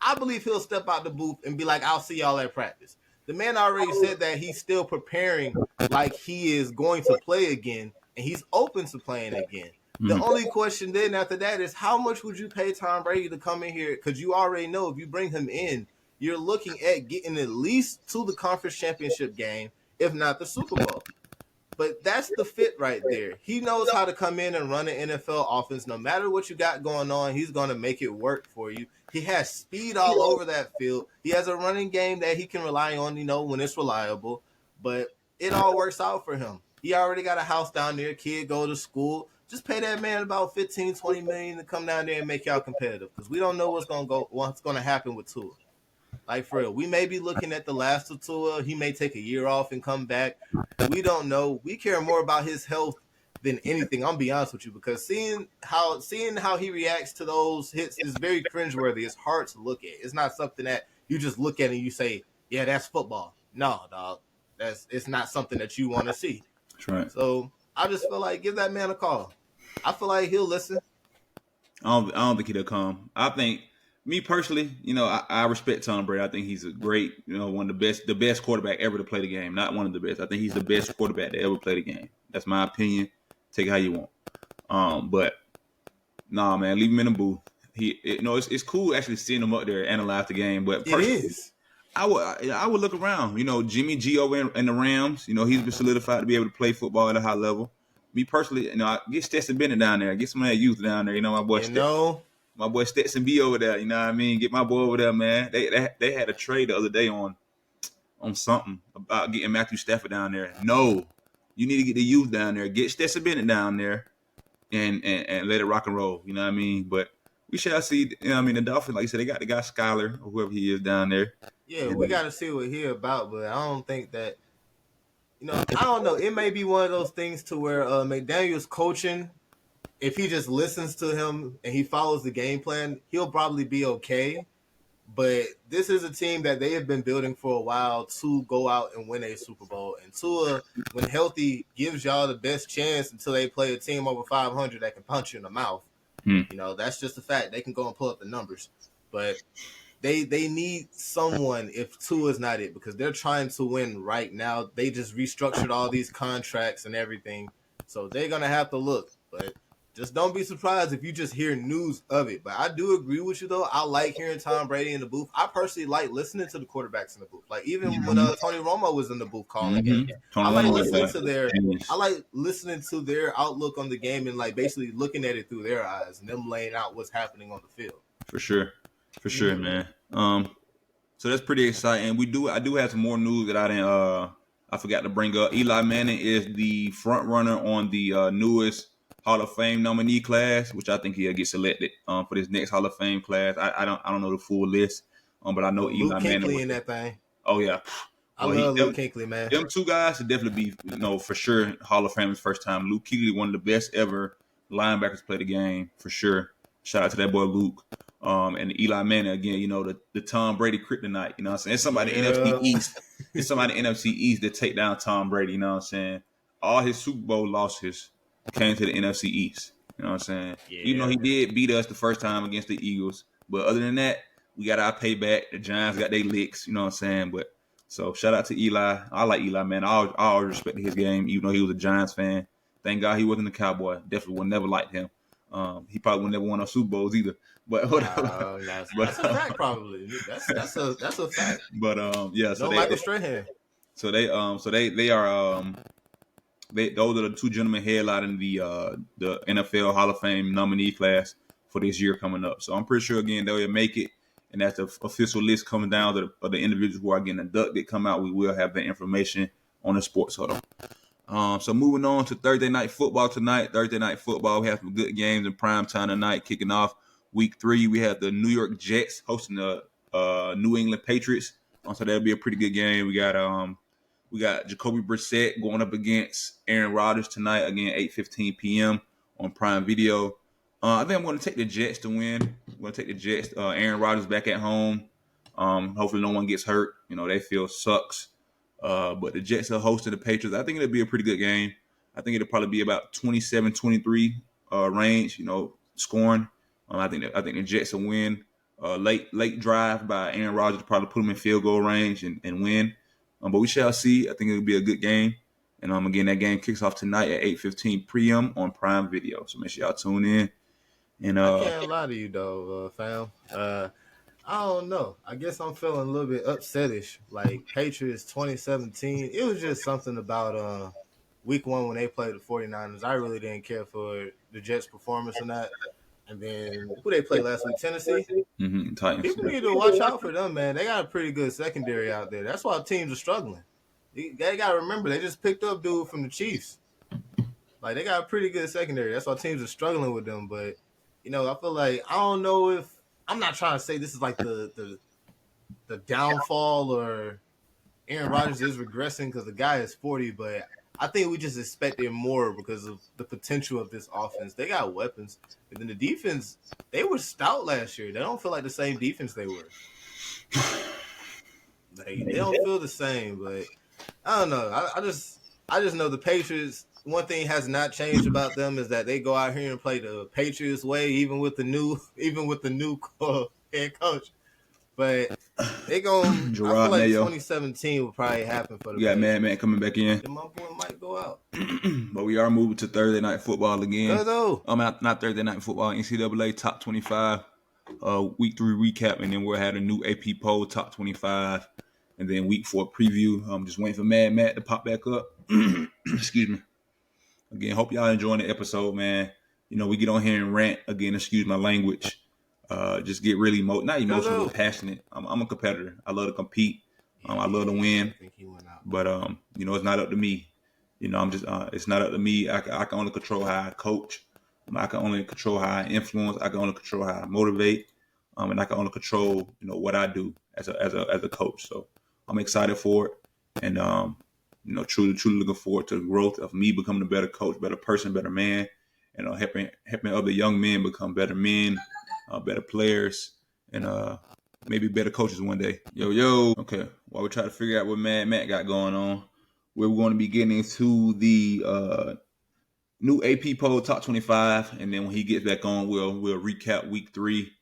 I believe he'll step out the booth and be like, I'll see y'all at practice. The man already said that he's still preparing like he is going to play again, and he's open to playing again. The only question then after that is how much would you pay Tom Brady to come in here? Because you already know if you bring him in, you're looking at getting at least to the conference championship game, if not the Super Bowl. But that's the fit right there. He knows how to come in and run an NFL offense. No matter what you got going on, he's going to make it work for you. He has speed all over that field. He has a running game that he can rely on, when it's reliable. But it all works out for him. He already got a house down there. Kid go to school. Just pay that man about $15, $20 million to come down there and make y'all competitive. Because we don't know what's going to happen with Tua. Like, for real, we may be looking at the last of Tua. He may take a year off and come back. We don't know. We care more about his health than anything. I'm be honest with you, because seeing how he reacts to those hits is very cringeworthy. It's hard to look at. It's not something that you just look at and you say, yeah, that's football. No, dog. It's not something that you want to see. That's right. So I just feel like give that man a call. I feel like he'll listen. I don't think he'll come. I think, me personally, I respect Tom Brady. I think he's a great, one of the best quarterback ever to play the game. Not one of the best. I think he's the best quarterback to ever play the game. That's my opinion. Take it how you want. But nah, man, leave him in the booth. It's cool actually seeing him up there analyze the game. But it is. I would look around. Jimmy G over in the Rams. He's been solidified to be able to play football at a high level. Me personally, I get Stetson Bennett down there. Get some of that youth down there. My boy. My boy Stetson B over there, you know what I mean? Get my boy over there, man. They had a trade the other day on something about getting Matthew Stafford down there. No, you need to get the youth down there. Get Stetson Bennett down there and let it rock and roll. You know what I mean? But we shall see. The Dolphins, like you said, they got the guy Skyler or whoever he is down there. Yeah, we got to see what he about, but I don't think that. I don't know. It may be one of those things to where McDaniel's coaching. If he just listens to him and he follows the game plan, he'll probably be okay. But this is a team that they have been building for a while to go out and win a Super Bowl. And Tua, when healthy, gives y'all the best chance until they play a team over 500 that can punch you in the mouth. That's just a fact. They can go and pull up the numbers. But they need someone if Tua's not it, because they're trying to win right now. They just restructured all these contracts and everything. So they're going to have to look. But just don't be surprised if you just hear news of it. But I do agree with you, though. I like hearing Tom Brady in the booth. I personally like listening to the quarterbacks in the booth. Like, even when Tony Romo was in the booth calling games. I like listening to their outlook on the game and, like, basically looking at it through their eyes and them laying out what's happening on the field. For sure, man. So that's pretty exciting. I do have some more news that I forgot to bring up. Eli Manning is the front runner on the newest Hall of Fame nominee class, which I think he'll get selected for this next Hall of Fame class. I don't know the full list, but I know Luke Eli Manning Kuechly in that thing. Oh yeah, I love Luke Kuechly, man. Them two guys should definitely be, for sure, Hall of Fame's first time. Luke Kuechly, one of the best ever linebackers to play the game, for sure. Shout out to that boy Luke. And Eli Manning again, the Tom Brady kryptonite. You know what I'm saying? It's somebody NFC East. It's somebody NFC East that take down Tom Brady. You know what I'm saying? All his Super Bowl losses came to the NFC East. You know what I'm saying? Even though Yeah. he did beat us the first time against the Eagles, but other than that, we got our payback. The Giants got their licks. You know what I'm saying? But so shout out to Eli. I like Eli, man. I always respected his game, even though he was a Giants fan. Thank God he wasn't a Cowboy. Definitely would never liked him. He probably would never won no Super Bowls either. But whatever. That's a fact. Probably that's a fact. Yeah. So No Michael Strahan. they are those are the two gentlemen headlining the NFL Hall of Fame nominee class for this year coming up. So I'm pretty sure again they'll make it, and as the official list comes down of the individuals who are getting inducted come out, we will have the information on the Sports Huddle. So moving on to Thursday night football tonight. Thursday night football, we have some good games in prime time tonight. Kicking off week 3, we have the New York Jets hosting the New England Patriots. So that'll be a pretty good game. We got Jacoby Brissett going up against Aaron Rodgers tonight, again, 8:15 p.m. on Prime Video. I think I'm going to take the Jets to win. I'm going to take the Jets. Aaron Rodgers back at home. Hopefully no one gets hurt. You know, they feel sucks. But the Jets are hosting the Patriots. I think it'll be a pretty good game. I think it'll probably be about 27-23 range, you know, scoring. I think the Jets will win. Late drive by Aaron Rodgers to probably put them in field goal range and win. But we shall see. I think it'll be a good game. And again, that game kicks off tonight at 8:15 p.m. on Prime Video. So make sure y'all tune in. And I can't lie to you though, fam. I don't know. I guess I'm feeling a little bit upsettish. Like Patriots 2017, it was just something about week 1 when they played the 49ers. I really didn't care for the Jets' performance in that. And then who they played last week? Tennessee. Titans. People need to watch out for them, man. They got a pretty good secondary out there. That's why teams are struggling. They got to remember they just picked up dude from the Chiefs. Like they got a pretty good secondary. That's why teams are struggling with them. But you know, I feel like I don't know if I'm not trying to say this is like the downfall or Aaron Rodgers is regressing because the guy is 40, but I think we just expected more because of the potential of this offense. They got weapons, but then the defense, they were stout last year. They don't feel like the same defense they were. They don't feel the same, but I don't know. I just know the Patriots. One thing has not changed about them is that they go out here and play the Patriots way, even with the new head coach. But they going I feel like Mayo. 2017 will probably happen for the You got Madman coming back in. Then my boy might go out. But we are moving to Thursday night football again. Go not Thursday night football, NCAA top 25 week 3 recap, and then we'll have a new AP poll top 25, and then week 4 preview. I'm just waiting for Mad Matt to pop back up. Excuse me. Again, hope y'all enjoying the episode, man. You know, we get on here and rant again. Excuse my language. Just get really not emotional, but passionate. I'm a competitor. I love to compete. I love to win. I think he went out. But you know, it's not up to me. You know, I'm just it's not up to me. I can only control how I coach. I can only control how I influence. I can only control how I motivate. And I can only control, you know, what I do as a coach. So I'm excited for it, and you know, truly looking forward to the growth of me becoming a better coach, better person, better man, and helping other young men become better men, better players, and maybe better coaches one day. Yo. Okay, while we try to figure out what Mad Matt got going on, we're going to be getting into the new AP poll top 25, and then when he gets back on, we'll recap week 3.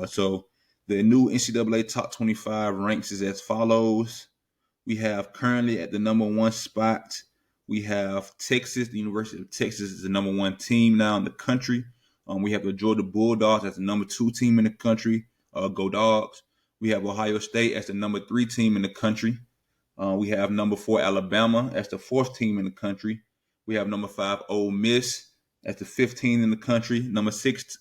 So the new NCAA top 25 ranks is as follows. We have currently at the number 1 spot, we have Texas. The University of Texas is the number 1 team now in the country. We have the Georgia Bulldogs as the number 2 team in the country. Go Dogs. We have Ohio State as the number 3 team in the country. We have number 4 Alabama as the 4th team in the country. We have number 5 Ole Miss as the 15th in the country. Number 6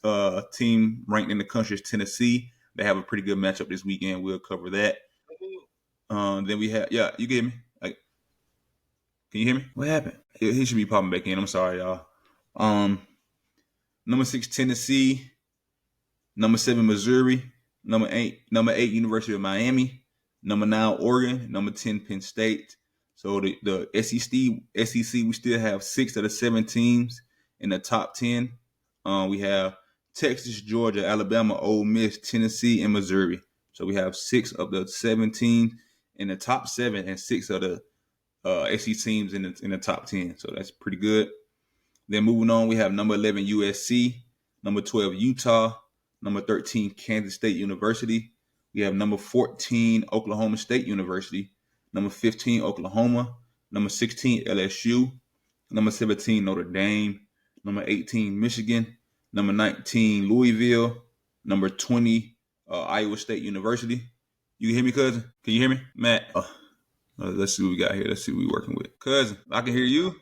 team ranked in the country is Tennessee. They have a pretty good matchup this weekend. We'll cover that. Then we have, you get me? Like, can you hear me? What happened? He should be popping back in. I'm sorry, y'all. Number 6 Tennessee. Number 7 Missouri. Number 8 University of Miami. Number 9 Oregon. Number 10 Penn State. So the SEC, we still have 6 of the 7 teams in the top 10. We have Texas, Georgia, Alabama, Ole Miss, Tennessee, and Missouri. So we have 6 of the 7 teams in the top 7 and 6 of the SEC teams in the top 10. So that's pretty good. Then moving on, we have number 11 USC, number 12 Utah, number 13 Kansas State University. We have number 14 Oklahoma State University, number 15 Oklahoma, number 16 LSU, number 17 Notre Dame, number 18 Michigan, number 19 Louisville, number 20 Iowa State University. You can hear me, cousin? Can you hear me, Matt? Let's see what we got here. Let's see what we're working with. Cousin, I can hear you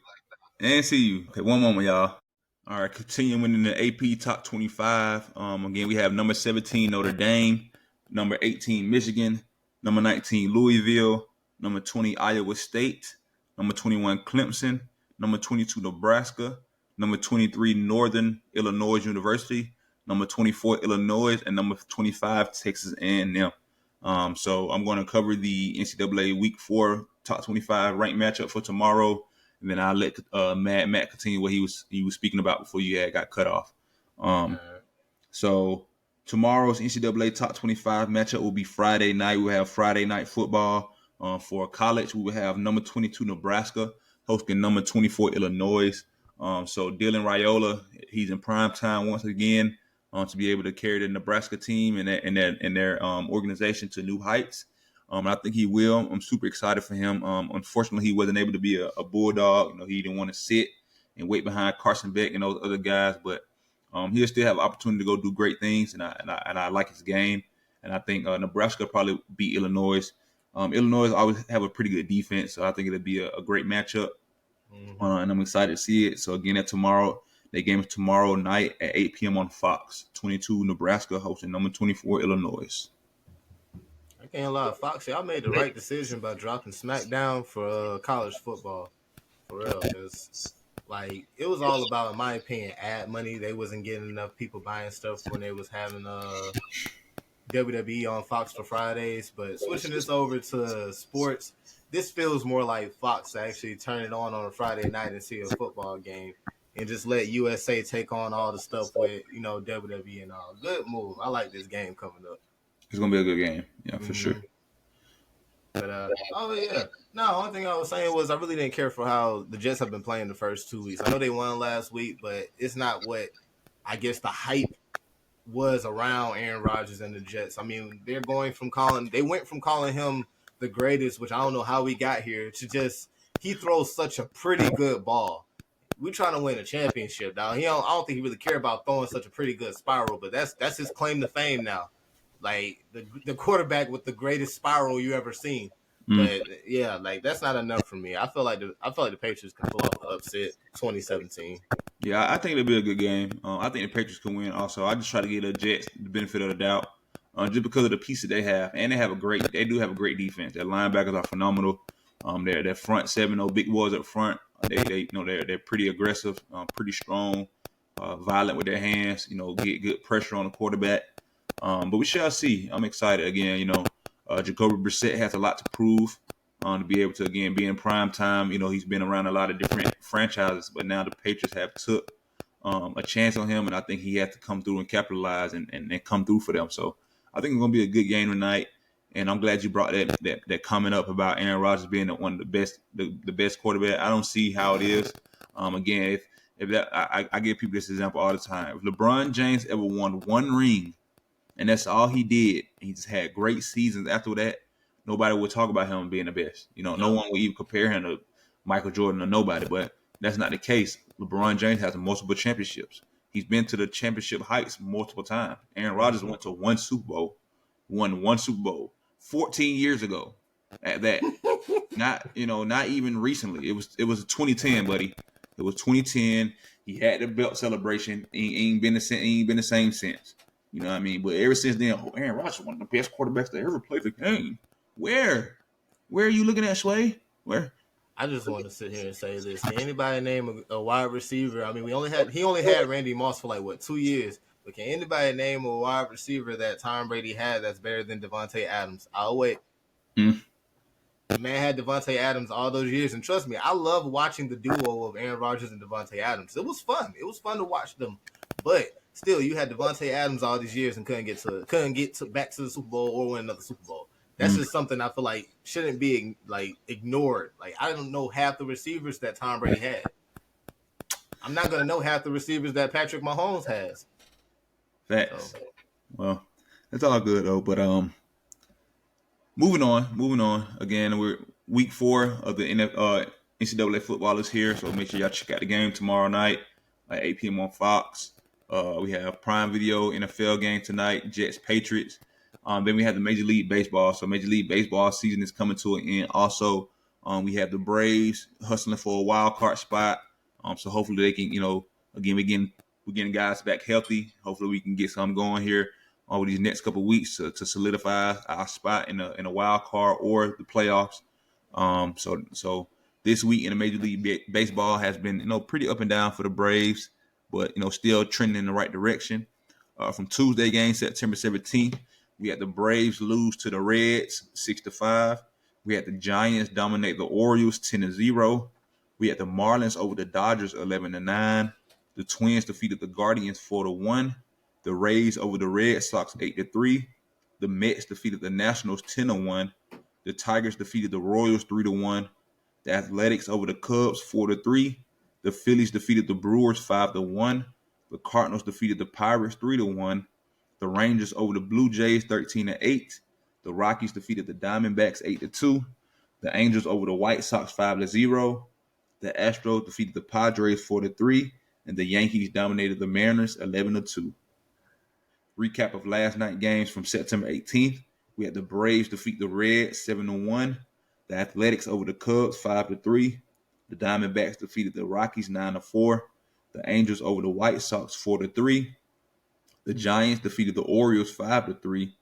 and see you. Okay, one moment, y'all. All right, continuing in the AP Top 25. Again, we have number 17 Notre Dame, number 18 Michigan, number 19 Louisville, number 20 Iowa State, number 21 Clemson, number 22 Nebraska, number 23 Northern Illinois University, number 24 Illinois, and number 25 Texas A&M. So I'm going to cover the NCAA Week 4 Top 25 ranked matchup for tomorrow. And then I'll let Matt continue what he was speaking about before you got cut off. So tomorrow's NCAA Top 25 matchup will be Friday night. We'll have Friday night football. For college, we will have number 22 Nebraska hosting number 24 Illinois. So Dylan Raiola, he's in prime time once again to be able to carry the Nebraska team and their organization to new heights. I think he will. I'm super excited for him. Unfortunately, he wasn't able to be a Bulldog. He didn't want to sit and wait behind Carson Beck and those other guys. But he'll still have opportunity to go do great things, and I like his game. And I think Nebraska will probably beat Illinois. Illinois always have a pretty good defense, so I think it'll be a great matchup. Mm-hmm. And I'm excited to see it. So again, that game is tomorrow night at 8 p.m. on Fox. 22 Nebraska hosting number 24 Illinois. I can't lie, Fox, y'all made the right decision by dropping SmackDown for college football. For real, because it was all about, in my opinion, ad money. They wasn't getting enough people buying stuff when they was having WWE on Fox for Fridays. But switching this over to sports, this feels more like Fox to actually turn it on a Friday night and see a football game and just let USA take on all the stuff with WWE and all. Good move. I like this game coming up. It's gonna be a good game, yeah, for sure. But the only thing I was saying was I really didn't care for how the Jets have been playing the first 2 weeks. I know they won last week, but it's not what I guess the hype was around Aaron Rodgers and the Jets. I mean, they went from calling him the greatest, which I don't know how we got here, to just he throws such a pretty good ball. We're trying to win a championship now. I don't think he really care about throwing such a pretty good spiral, but that's his claim to fame now. Like the quarterback with the greatest spiral you ever seen. But yeah, that's not enough for me. I feel like the Patriots can pull off an upset 2017. Yeah, I think it'll be a good game. I think the Patriots can win also. I just try to give the Jets the benefit of the doubt. Just because of the pieces they have. And they do have a great defense. Their linebackers are phenomenal. Their front seven, big boys up front. They're pretty aggressive, pretty strong, violent with their hands, get good pressure on the quarterback. But we shall see. I'm excited again. Jacoby Brissett has a lot to prove to be able to again be in prime time. He's been around a lot of different franchises, but now the Patriots have took a chance on him, and I think he has to come through and capitalize and come through for them. So I think it's going to be a good game tonight. And I'm glad you brought that comment up about Aaron Rodgers being one of the best quarterback. I don't see how it is. Again, if that I give people this example all the time. If LeBron James ever won one ring, and that's all he did, he just had great seasons after that, nobody would talk about him being the best. No one would even compare him to Michael Jordan or nobody. But that's not the case. LeBron James has multiple championships. He's been to the championship heights multiple times. Aaron Rodgers went to won one Super Bowl 14 years ago at that. Not even recently. It was 2010, buddy. It was 2010. He had the belt celebration. He ain't been the same since. You know what I mean? But ever since then, Aaron Rodgers is one of the best quarterbacks to ever play the game. Where are you looking at, Sway? Where? I just want to sit here and say this. Can anybody name a wide receiver? I mean, he only had Randy Moss for 2 years. But can anybody name a wide receiver that Tom Brady had that's better than Devontae Adams? I'll wait. The man had Devontae Adams all those years, and trust me, I love watching the duo of Aaron Rodgers and Devontae Adams. It was fun. It was fun to watch them. But still, you had Devontae Adams all these years and couldn't get back to the Super Bowl or win another Super Bowl. That's just something I feel like shouldn't be ignored. I don't know half the receivers that Tom Brady had. I'm not gonna know half the receivers that Patrick Mahomes has. Facts. So Well, that's all good though. But moving on. Again, we're week 4 of the NCAA football is here, so make sure y'all check out the game tomorrow night at 8 p.m. on Fox. We have Prime Video NFL game tonight, Jets Patriots. Then we have the Major League Baseball. So Major League Baseball season is coming to an end. Also, we have the Braves hustling for a wild card spot. So hopefully they can, again, we're getting guys back healthy. Hopefully we can get something going here over these next couple of weeks to solidify our spot in a wild card or the playoffs. So this week in the Major League Baseball has been pretty up and down for the Braves, but still trending in the right direction. From Tuesday game September 17th, we had the Braves lose to the Reds 6-5. We had the Giants dominate the Orioles 10-0. We had the Marlins over the Dodgers 11-9. The Twins defeated the Guardians 4-1. The Rays over the Red Sox 8-3. The Mets defeated the Nationals 10-1. The Tigers defeated the Royals 3-1. The Athletics over the Cubs 4-3. The Phillies defeated the Brewers 5-1. The Cardinals defeated the Pirates 3-1. The Rangers over the Blue Jays 13-8. The Rockies defeated the Diamondbacks 8-2. The Angels over the White Sox 5-0. The Astros defeated the Padres 4-3. And the Yankees dominated the Mariners 11-2. Recap of last night games from September 18th. We had the Braves defeat the Reds 7-1. The Athletics over the Cubs 5-3. The Diamondbacks defeated the Rockies 9-4. The Angels over the White Sox 4-3. The Giants defeated the Orioles 5-3.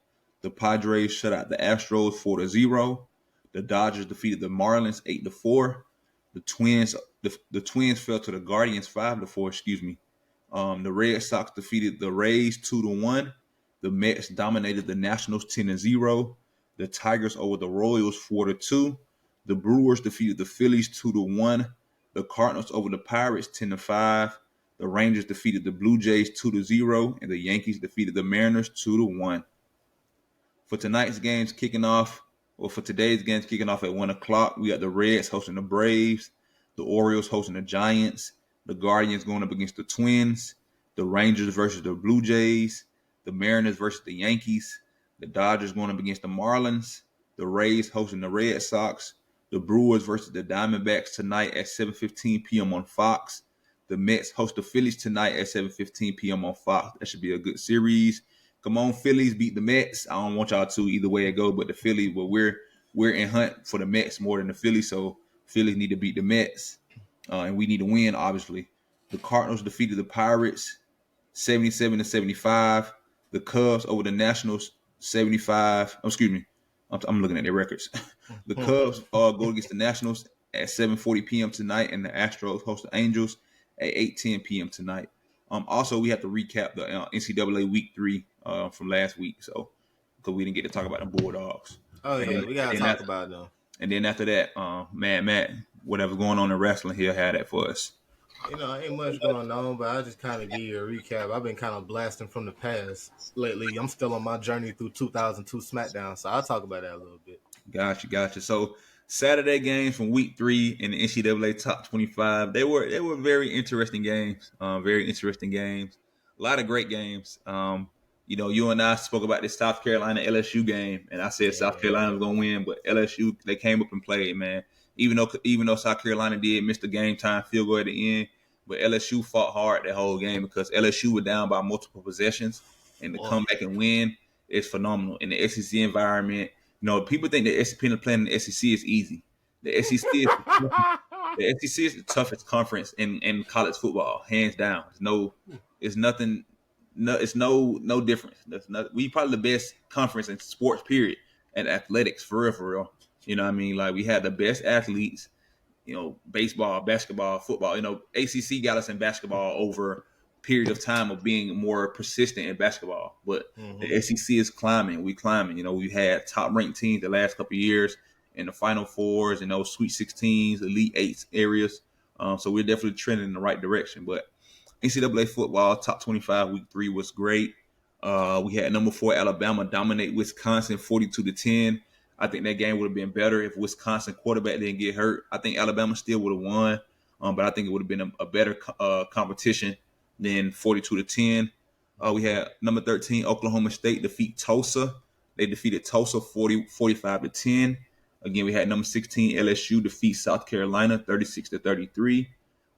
The Padres shut out the Astros 4-0. The Dodgers defeated the Marlins 8-4. The Twins fell to the Guardians 5-4. Excuse me. The Red Sox defeated the Rays 2-1. The Mets dominated the Nationals 10-0. The Tigers over the Royals 4-2. The Brewers defeated the Phillies 2-1. The Cardinals over the Pirates 10-5. The Rangers defeated the Blue Jays 2-0, and the Yankees defeated the Mariners 2-1. For tonight's games kicking off, or for today's games kicking off at 1 o'clock, we got the Reds hosting the Braves, the Orioles hosting the Giants, the Guardians going up against the Twins, the Rangers versus the Blue Jays, the Mariners versus the Yankees, the Dodgers going up against the Marlins, the Rays hosting the Red Sox, the Brewers versus the Diamondbacks tonight at 7:15 p.m. on Fox. The Mets host the Phillies tonight at 7:15 p.m. on Fox. That should be a good series. Come on, Phillies, beat the Mets. I don't want y'all to either way it go, but the Phillies, well, we're in hunt for the Mets more than the Phillies, so Phillies need to beat the Mets, and we need to win, obviously. The Cardinals defeated the Pirates 77-75. The Cubs over the Nationals 75. Oh, excuse me. I'm looking at their records. The Cubs go against the Nationals at 7:40 p.m. tonight, and the Astros host the Angels at 8:10 p.m. tonight. Also, we have to recap the NCAA Week 3 from last week, so because we didn't get to talk about the Bulldogs. Oh yeah, we gotta talk about them. And then after that, Matt, whatever's going on in wrestling, he'll have that for us. Ain't much going on, but I just kind of give you a recap. I've been kind of blasting from the past lately. I'm still on my journey through 2002 SmackDown, so I'll talk about that a little bit. Gotcha. So Saturday games from Week 3 in the NCAA Top 25. They were very interesting games. Very interesting games. A lot of great games. You and I spoke about this South Carolina LSU game, and I said South Carolina was gonna win, but LSU, they came up and played, man. Even though South Carolina did miss the game time field goal at the end, but LSU fought hard that whole game because LSU were down by multiple possessions, and to come back and win is phenomenal in the SEC environment. People think that playing in the SEC is easy. The SEC is the toughest conference in college football, hands down. It's nothing. No, it's no difference. We probably the best conference in sports, period, and athletics, for real. You know what I mean? Like, we had the best athletes, baseball, basketball, football. ACC got us in basketball over a period of time of being more persistent in basketball. But the SEC is climbing. We climbing. We've had top-ranked teams the last couple of years in the Final Fours and those Sweet 16s, Elite Eights areas. So we're definitely trending in the right direction. But NCAA football, top 25, Week 3 was great. We had number 4 Alabama dominate Wisconsin 42-10. I think that game would have been better if Wisconsin quarterback didn't get hurt. I think Alabama still would have won. but I think it would have been a better competition than 42-10. We had number 13 Oklahoma State defeat Tulsa. They defeated Tulsa 45-10. Again, we had number 16 LSU defeat South Carolina 36-33.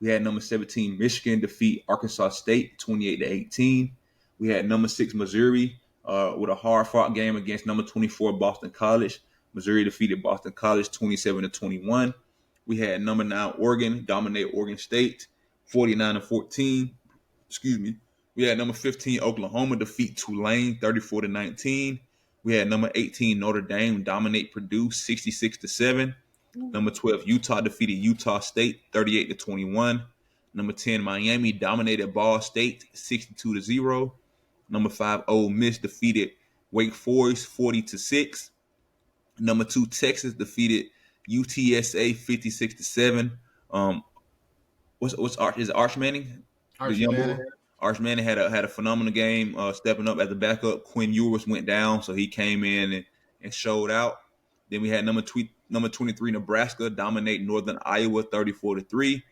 We had number 17 Michigan defeat Arkansas State 28-18. We had number 6 Missouri with a hard-fought game against number 24 Boston College. Missouri defeated Boston College 27-21. We had number 9 Oregon dominate Oregon State 49-14. Excuse me. We had number 15 Oklahoma defeat Tulane 34-19. We had number 18 Notre Dame dominate Purdue 66-7. Number 12 Utah defeated Utah State 38-21. Number 10 Miami dominated Ball State 62-0. Number 5 Ole Miss defeated Wake Forest 40-6. Number 2 Texas defeated UTSA 56-7. What's Arch Manning? Arch Manning. Arch Manning had a phenomenal game, stepping up as the backup. Quinn Ewers went down, so he came in and showed out. Then we had number 23 Nebraska dominate Northern Iowa 34-3.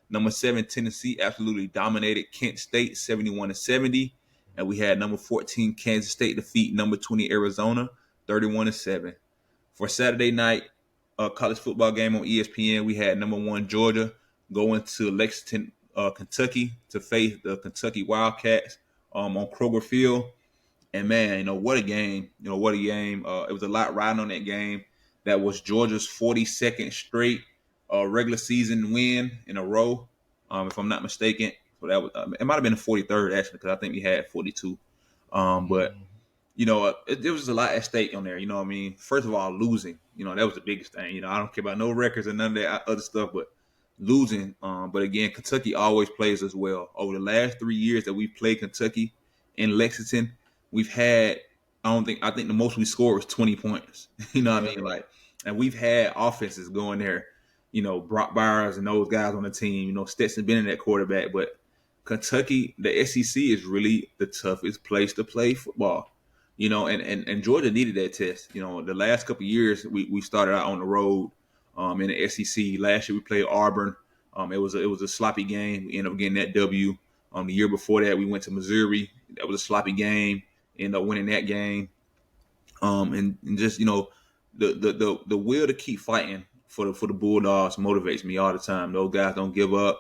Number 7 Tennessee absolutely dominated Kent State 71-70, and we had number 14 Kansas State defeat number 20 Arizona 31-7. For Saturday night college football game on ESPN, we had number 1 Georgia going to Lexington, Kentucky to face the Kentucky Wildcats on Kroger Field. And man, what a game! What a game! It was a lot riding on that game. That was Georgia's 42nd straight regular season win in a row, if I'm not mistaken. So that was it might have been the 43rd actually, because I think we had 42. But it was a lot at stake on there. I mean, first of all, losing. That was the biggest thing. I don't care about no records and none of that other stuff, but losing. But again, Kentucky always plays us well. Over the last 3 years that we played Kentucky in Lexington, we've had I think the most we scored was 20 points. You know what I mean? And we've had offenses going there. Brock Bowers and those guys on the team. Stetson Bennett at quarterback. But Kentucky, the SEC is really the toughest place to play football. And Georgia needed that test. The last couple of years we started out on the road in the SEC. Last year we played Auburn. It was a sloppy game. We ended up getting that W. The year before that we went to Missouri. That was a sloppy game. Ended up winning that game. And just the will to keep fighting for the Bulldogs motivates me all the time. Those guys don't give up.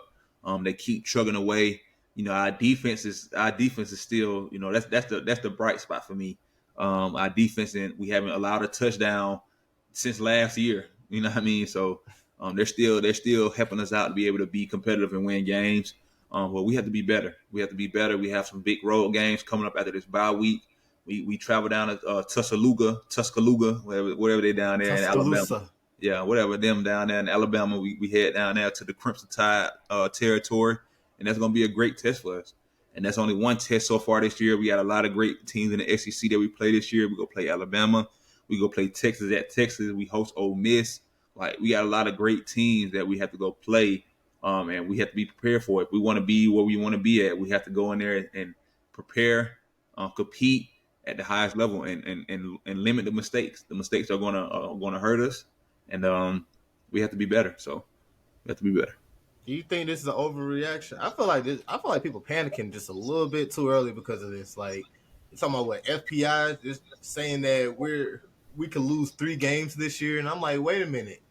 They keep chugging away. Our defense is still that's the bright spot for me. Our defense, and we haven't allowed a touchdown since last year. You know what I mean? So they're still helping us out to be able to be competitive and win games. But we have to be better. We have some big road games coming up after this bye week. We travel down to Tuscaloosa, whatever they down there in Alabama. Yeah, whatever them down there in Alabama. We head down there to the Crimson Tide territory, and that's going to be a great test for us. And that's only one test so far this year. We got a lot of great teams in the SEC that we play this year. We go play Alabama. We go play Texas at Texas. We host Ole Miss. We got a lot of great teams that we have to go play, and we have to be prepared for it. If we want to be where we want to be at, we have to go in there and prepare, compete at the highest level, and limit the mistakes. The mistakes are gonna hurt us, and we have to be better. So we have to be better. Do you think this is an overreaction? I feel like people panicking just a little bit too early because of this. You're talking about what FPI just saying that we could lose 3 games this year, and I'm like, wait a minute.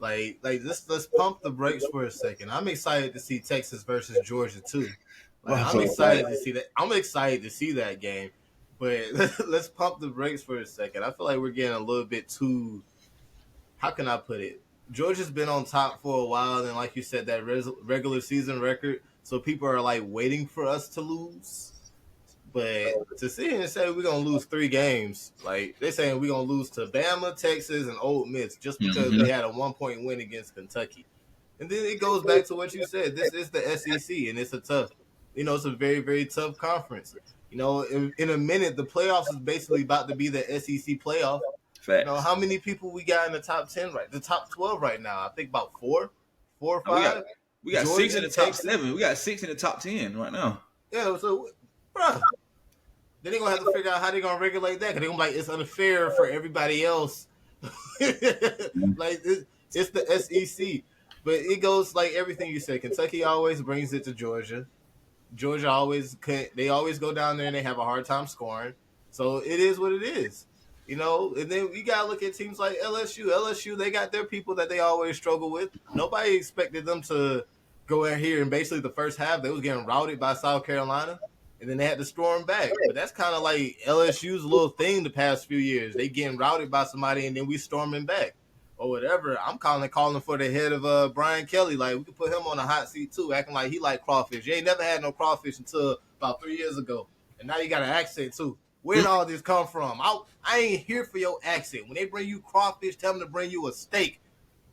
Let's pump the brakes for a second. I'm excited to see Texas versus Georgia too. I'm excited to see that. I'm excited to see that game, but let's pump the brakes for a second. I feel like we're getting a little bit too. How can I put it? Georgia's been on top for a while, and like you said, that regular season record. So people are waiting for us to lose. But to sit here and say we're gonna lose 3 games, they're saying we're gonna lose to Bama, Texas, and Ole Miss just because we had a 1-point win against Kentucky. And then it goes back to what you said. This is the SEC, and it's it's a very, very tough conference. In a minute, the playoffs is basically about to be the SEC playoff. Facts. How many people we got in the top 10 the top 12 right now? I think about 4 or 5. We got Georgia, 6 in the top 7. We got 6 in the top 10 right now. Yeah, so, bro. Then they're going to have to figure out how they're going to regulate that. Because they're going to be it's unfair for everybody else. It's the SEC. But it goes like everything you said. Kentucky always brings it to Georgia. Georgia always they always go down there and they have a hard time scoring. So it is what it is. You know, and then you gotta look at teams like LSU. LSU, they got their people that they always struggle with. Nobody expected them to go in here and basically the first half they was getting routed by South Carolina, and then they had to storm back. But that's kind of like LSU's little thing the past few years. They getting routed by somebody and then we storming back or whatever. I'm calling for the head of Brian Kelly. Like we could put him on a hot seat too, acting like he like crawfish. You ain't never had no crawfish until about 3 years ago, and now you got an accent too. Where'd all this come from? I ain't here for your accent. When they bring you crawfish, tell them to bring you a steak.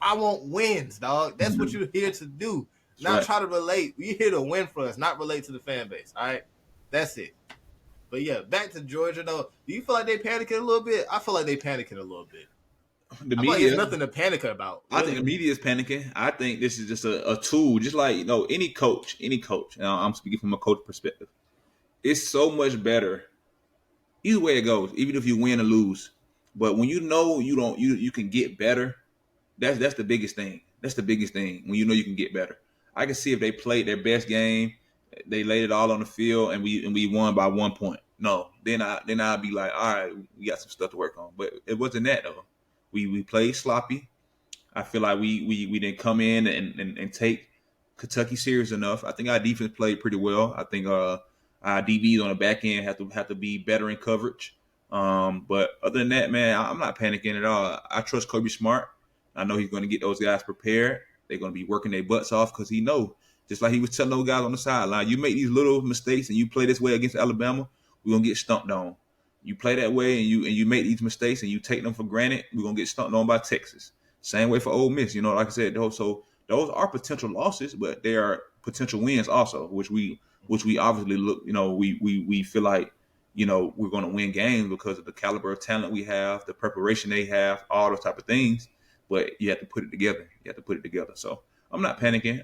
I want wins, dog. That's what you're here to do. Not right. try to relate. You're here to win for us, not relate to the fan base. All right, that's it. But yeah, back to Georgia though. Do you feel like they panicking a little bit? I feel like they panicking a little bit. The I feel like media, there's nothing to panic about. I think the media is panicking. I think this is just a tool, just like any coach. And I'm speaking from a coach perspective. It's so much better. Either way it goes, even if you win or lose. But when you can get better. That's the biggest thing. That's the biggest thing when you can get better. I can see if they played their best game, they laid it all on the field, and we won by 1 point. No, then I'd be like, all right, we got some stuff to work on. But it wasn't that though. We played sloppy. I feel like we didn't come in and take Kentucky serious enough. I think our defense played pretty well. I think our DBs on the back end have to be better in coverage. But other than that, man, I'm not panicking at all. I trust Kirby Smart. I know he's going to get those guys prepared. They're going to be working their butts off because he knows, just like he was telling those guys on the sideline, you make these little mistakes and you play this way against Alabama, we're going to get stumped on. You play that way and you make these mistakes and you take them for granted, we're going to get stumped on by Texas. Same way for Ole Miss. Like I said, those are potential losses, but they are potential wins also, which we obviously look, we feel like, we're going to win games because of the caliber of talent we have, the preparation they have, all those type of things. But you have to put it together. So I'm not panicking.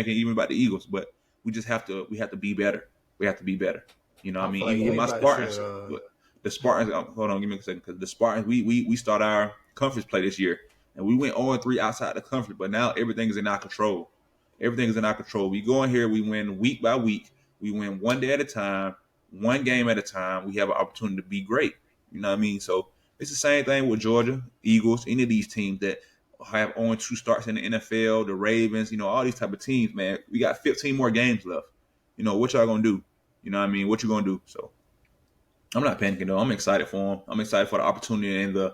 Even about the Eagles, but we have to be better. We have to be better. I mean, like even with my Spartans, the Spartans. Hold on, give me a second, because the Spartans, we start our conference play this year, and we went 0-3 outside the conference, but now everything is in our control. We go in here, we win week by week. We win one day at a time, one game at a time. We have an opportunity to be great. You know what I mean? So it's the same thing with Georgia, Eagles, any of these teams that have 0-2 starts in the NFL, the Ravens, all these type of teams, man. We got 15 more games left. What y'all gonna do? You know what I mean? What you gonna do? So I'm not panicking though. I'm excited for them. I'm excited for the opportunity and the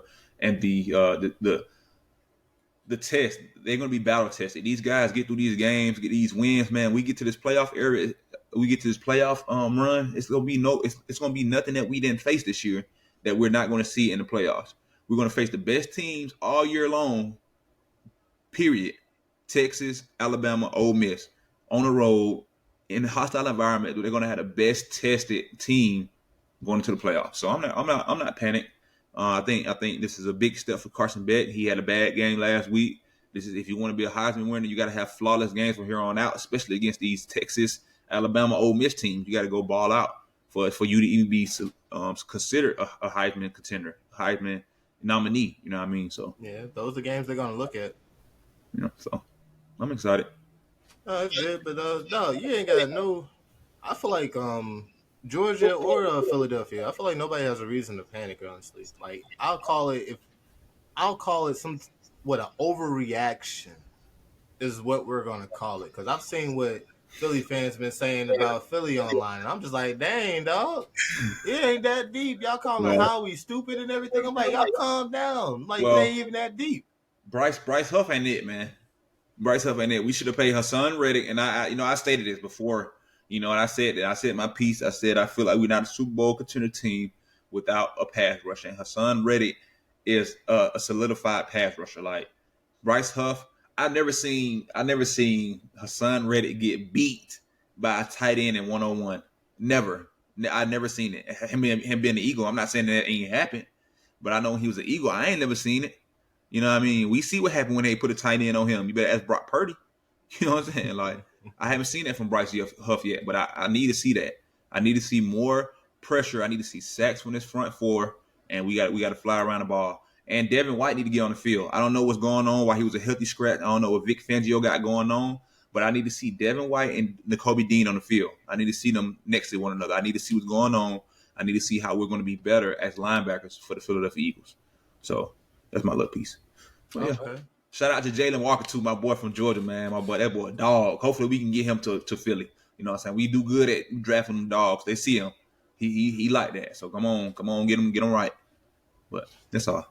test. They're gonna be battle tested. These guys get through these games, get these wins, man. We get to this playoff area. We get to this playoff run. It's gonna be nothing that we didn't face this year that we're not gonna see in the playoffs. We're gonna face the best teams all year long. Period. Texas, Alabama, Ole Miss on the road in a hostile environment. They're going to have the best tested team going into the playoffs. So I'm not panicked. I think this is a big step for Carson Beck. He had a bad game last week. This is, if you want to be a Heisman winner, you got to have flawless games from here on out, especially against these Texas, Alabama, Ole Miss teams. You got to go ball out for you to even be considered a Heisman contender, Heisman nominee. You know what I mean? So yeah, those are games they're going to look at. So I'm excited. That's good, but no, you ain't got no. I feel like Georgia or Philadelphia. I feel like nobody has a reason to panic. Honestly, like I'll call it an overreaction is what we're gonna call it, because I've seen what Philly fans been saying about Philly online, and I'm just like, dang, dog, it ain't that deep. Y'all calling Howie stupid and everything. I'm like, y'all calm down. Like it ain't even that deep. Bryce Huff ain't it, man. Bryce Huff ain't it. We should have paid Hassan Reddick, and I stated this before, and I said that. I said my piece. I said I feel like we're not a Super Bowl contender team without a pass rusher. And Hassan Reddick is a solidified pass rusher. Like Bryce Huff, I never seen Hassan Reddick get beat by a tight end in 1-on-1. Never. I never seen it. Him being the Eagle. I'm not saying that ain't happened, but I know when he was an Eagle, I ain't never seen it. You know what I mean? We see what happened when they put a tight end on him. You better ask Brock Purdy. You know what I'm saying? Like, I haven't seen that from Bryce Huff yet, but I need to see that. I need to see more pressure. I need to see sacks from this front four, and we got to fly around the ball. And Devin White need to get on the field. I don't know what's going on, why he was a healthy scratch. I don't know what Vic Fangio got going on, but I need to see Devin White and Nakobe Dean on the field. I need to see them next to one another. I need to see what's going on. I need to see how we're going to be better as linebackers for the Philadelphia Eagles. So that's my little piece. So, yeah. Okay. Shout out to Jalen Walker too, my boy from Georgia, man. My boy, that boy, a dog. Hopefully we can get him to Philly. You know what I'm saying? We do good at drafting them dogs. They see him. He like that. So come on, get him right. But that's all.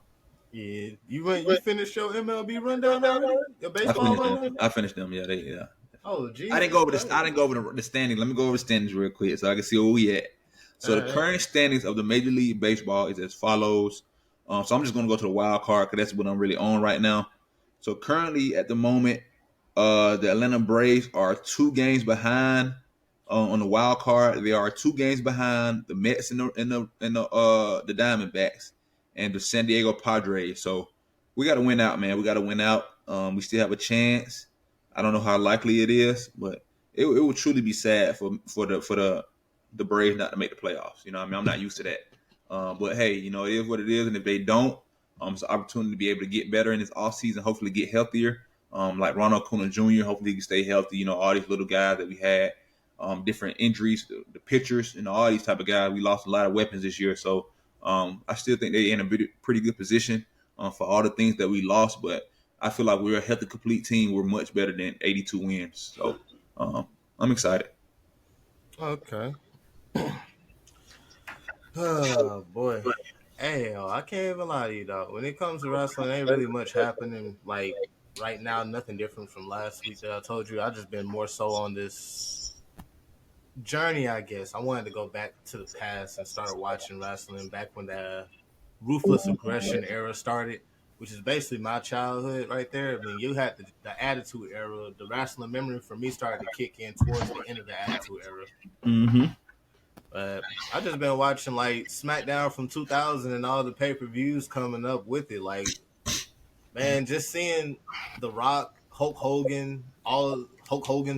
Yeah, you finished your MLB rundown already? Your baseball rundown? I finished them. Yeah. Oh, geez. I didn't go over the standings. Let me go over the standings real quick so I can see where we at. So the current standings of the Major League Baseball is as follows. So I'm just going to go to the wild card because that's what I'm really on right now. So currently at the moment, the Atlanta Braves are 2 games behind on the wild card. They are 2 games behind the Mets and the Diamondbacks and the San Diego Padres. So we got to win out, man. We got to win out. We still have a chance. I don't know how likely it is, but it would truly be sad for the Braves not to make the playoffs. You know what I mean? I'm not used to that. But hey, you know, it is what it is. And if they don't, it's an opportunity to be able to get better in this offseason, hopefully get healthier. Like Ronald Acuna Jr., hopefully he can stay healthy. You know, all these little guys that we had, different injuries, the pitchers, and all these type of guys. We lost a lot of weapons this year. So I still think they're in a pretty good position for all the things that we lost. But I feel like we're a healthy, complete team. We're much better than 82 wins. So I'm excited. Okay. Oh, boy. Hey, I can't even lie to you, dog. When it comes to wrestling, ain't really much happening. Like, right now, nothing different from last week that I told you. I've just been more so on this journey, I guess. I wanted to go back to the past and start watching wrestling back when the Ruthless Aggression era started, which is basically my childhood right there. I mean, you had the Attitude Era. The wrestling memory for me started to kick in towards the end of the Attitude Era. Mm-hmm. I just been watching like SmackDown from 2000 and all the pay-per-views coming up with it. Like, man, just seeing The Rock, Hulk Hogan,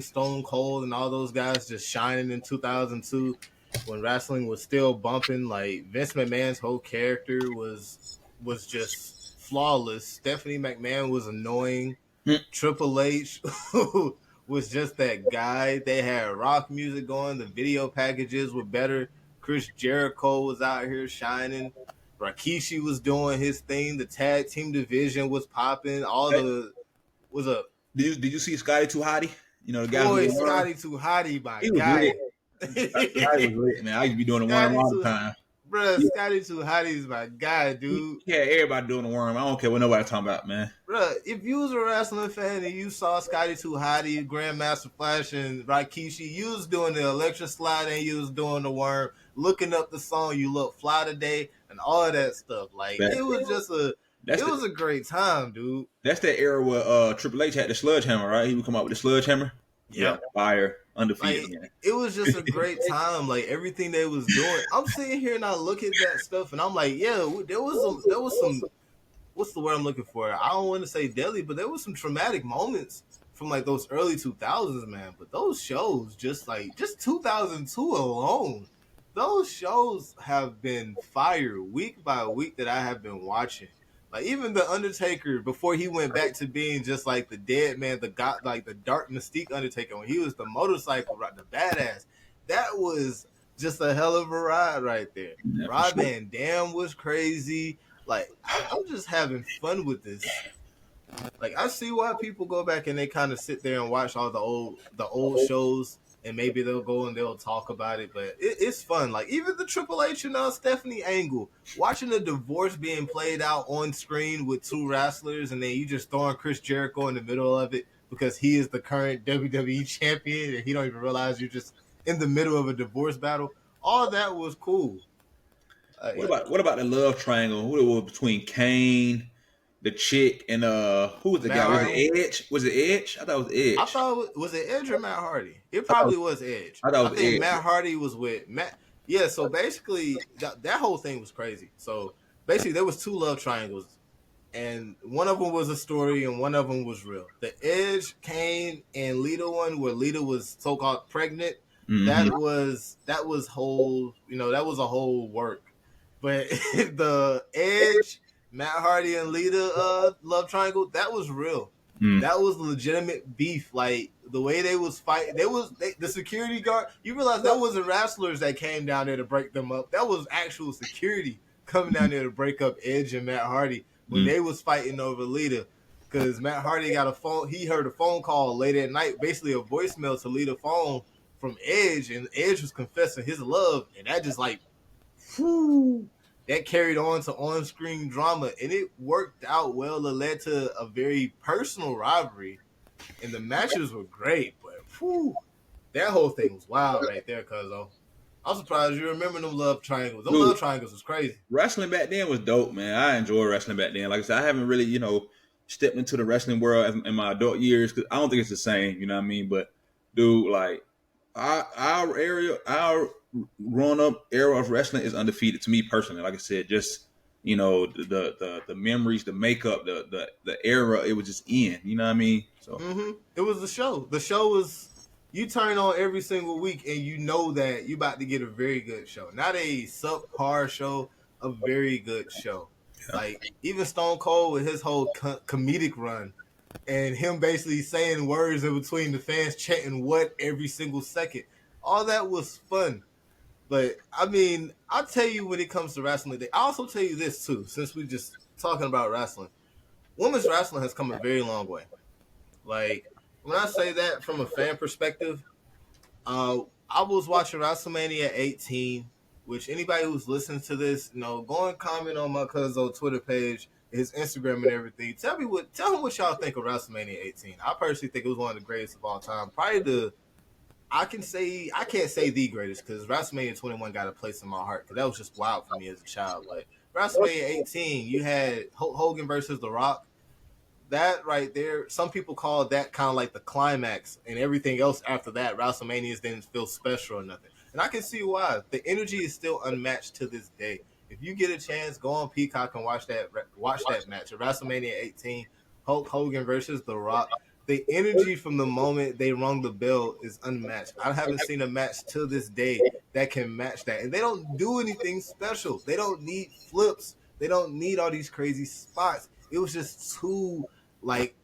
Stone Cold, and all those guys just shining in 2002 when wrestling was still bumping. Like, Vince McMahon's whole character was just flawless. Stephanie McMahon was annoying. Triple H was just that guy. They had rock music going. The video packages were better. Chris Jericho was out here shining. Rikishi was doing his thing. The tag team division was popping. Did you see Scotty Too Hotty? You know the guy. Boy, Scotty Too Hotty, my guy. Scotty was lit, man. I used to be doing the worm all the time. Bruh, Scotty Too Hotty's my guy, dude. Yeah, everybody doing the worm. I don't care what nobody talking about, man. Bruh, if you was a wrestling fan and you saw Scotty Too Hotty, Grandmaster Flash, and Rikishi, you was doing the electric slide and you was doing the worm, looking up the song You Look Fly Today, and all of that stuff. Like, it was just a great time, dude. That's that era where Triple H had the sledgehammer, right? He would come out with the sledgehammer. Yeah, fire, undefeated. Like, it was just a great time. Like, everything they was doing. I'm sitting here and I look at that stuff and I'm like, yeah, there was some. What's the word I'm looking for? I don't want to say deadly, but there was some traumatic moments from like those early 2000s, man. But those shows, just 2002 alone, those shows have been fire week by week that I have been watching. Like, even The Undertaker, before he went back to being just like the dead man, the god, like the dark mystique Undertaker, when he was the motorcycle, the badass, that was just a hell of a ride right there. Yeah, Rob Van Dam was crazy. Like, I'm just having fun with this. Like, I see why people go back and they kind of sit there and watch all the old shows, and maybe they'll go and they'll talk about it, but it's fun. Like, even the Triple H and Stephanie angle, watching the divorce being played out on screen with 2 wrestlers, and then you just throwing Chris Jericho in the middle of it because he is the current WWE champion, and he don't even realize you're just in the middle of a divorce battle. All that was cool. What about the love triangle? Who it was between Kane, the chick, and who was the guy? Was it Edge? Was it Edge? I thought it was Edge. I thought was it Edge or Matt Hardy? It probably was Edge. I think Edge. Matt Hardy was with Matt. Yeah, so basically that whole thing was crazy. So basically there was 2 love triangles, and one of them was a story and one of them was real. The Edge, Kane, and Lita one, where Lita was so-called pregnant, that was whole, that was a whole work. But the Edge Matt Hardy and Lita love triangle, that was real. Mm. That was legitimate beef. Like the way they was fighting, the security guard. You realize that wasn't wrestlers that came down there to break them up. That was actual security coming down there to break up Edge and Matt Hardy when Mm. they was fighting over Lita. Because Matt Hardy got a phone. He heard a phone call late at night, basically a voicemail to Lita phone from Edge, and Edge was confessing his love, and that just like, whew, that carried on to on-screen drama, and it worked out well. It led to a very personal rivalry, and the matches were great. But whew, that whole thing was wild right there, cuzzo. I'm surprised you remember them love triangles. Them Dude, love triangles was crazy. wrestling back then was dope, man. I enjoyed wrestling back then. Like I said, I haven't really, stepped into the wrestling world in my adult years because I don't think it's the same. You know what I mean? But dude, like our grown up era of wrestling is undefeated to me personally. Like I said, just the memories, the makeup, the era it was just in. You know what I mean? So It was the show. The show was, you turn on every single week and you know that you about to get a very good show. Not a subpar show, a very good show. yeah. Like even Stone Cold with his whole comedic run and him basically saying words in between the fans chanting what every single second. All that was fun. But I mean, I'll tell you when it comes to wrestling, I also tell you this too, since we just talking about wrestling. Women's wrestling has come a very long way. Like when I say that from a fan perspective, I was watching WrestleMania 18, which anybody who's listening to this, go and comment on my cousin's Twitter page, his Instagram and everything. Tell him what y'all think of WrestleMania 18. I personally think it was one of the greatest of all time. Probably I can't say the greatest because WrestleMania 21 got a place in my heart because that was just wild for me as a child. Like WrestleMania 18, you had Hulk Hogan versus The Rock. That right there, some people call that kind of like the climax, and everything else after that, WrestleManias didn't feel special or nothing. And I can see why. The energy is still unmatched to this day. If you get a chance, go on Peacock and watch that match at WrestleMania 18, Hulk Hogan versus The Rock. The energy from the moment they rung the bell is unmatched. I haven't seen a match to this day that can match that. And they don't do anything special. They don't need flips. They don't need all these crazy spots. It was just too like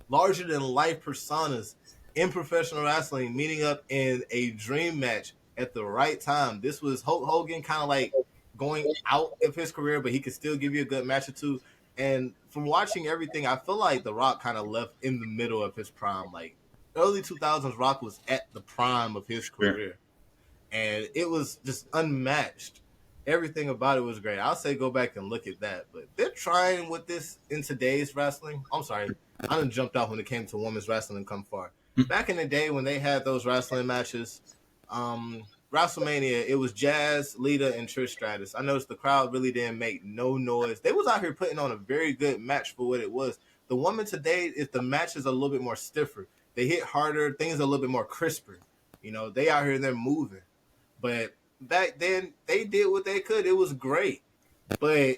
larger than life personas in professional wrestling meeting up in a dream match at the right time. This was Hulk Hogan kind of like going out of his career, but he could still give you a good match or two. And from watching everything, I feel like The Rock kind of left in the middle of his prime. Like early 2000s, Rock was at the prime of his career, and it was just unmatched. Everything about it was great. I'll say go back and look at that. But they're trying with this in today's wrestling. I'm sorry, I done jumped off when it came to women's wrestling come far. Back in the day when they had those wrestling matches, WrestleMania, it was Jazz, Lita, and Trish Stratus. I noticed the crowd really didn't make no noise. They was out here putting on a very good match for what it was. The women today, is the matches are a little bit more stiffer. They hit harder. Things are a little bit more crisper. They out here, they're moving. But back then, they did what they could. It was great. But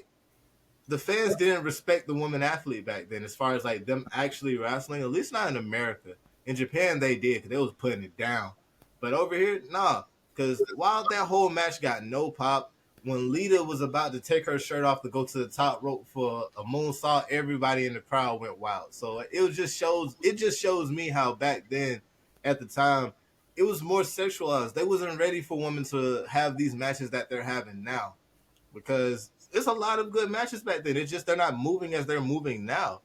the fans didn't respect the woman athlete back then as far as like them actually wrestling, at least not in America. In Japan, they did because they was putting it down. But over here, nah. Because while that whole match got no pop, when Lita was about to take her shirt off to go to the top rope for a moonsault, everybody in the crowd went wild. So it just shows me how back then, at the time, it was more sexualized. They wasn't ready for women to have these matches that they're having now. Because there's a lot of good matches back then. It's just they're not moving as they're moving now.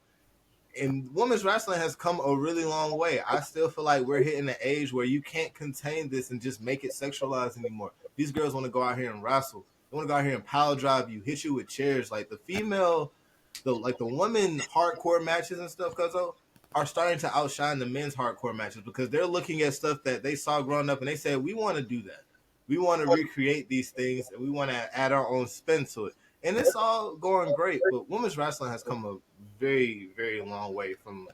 And women's wrestling has come a really long way. I still feel like we're hitting an age where you can't contain this and just make it sexualized anymore. These girls want to go out here and wrestle. They want to go out here and power drive you, hit you with chairs. Like the women hardcore matches and stuff, are starting to outshine the men's hardcore matches because they're looking at stuff that they saw growing up and they said, we want to do that. We want to recreate these things and we want to add our own spin to it. And it's all going great, but women's wrestling has come a very, very long way from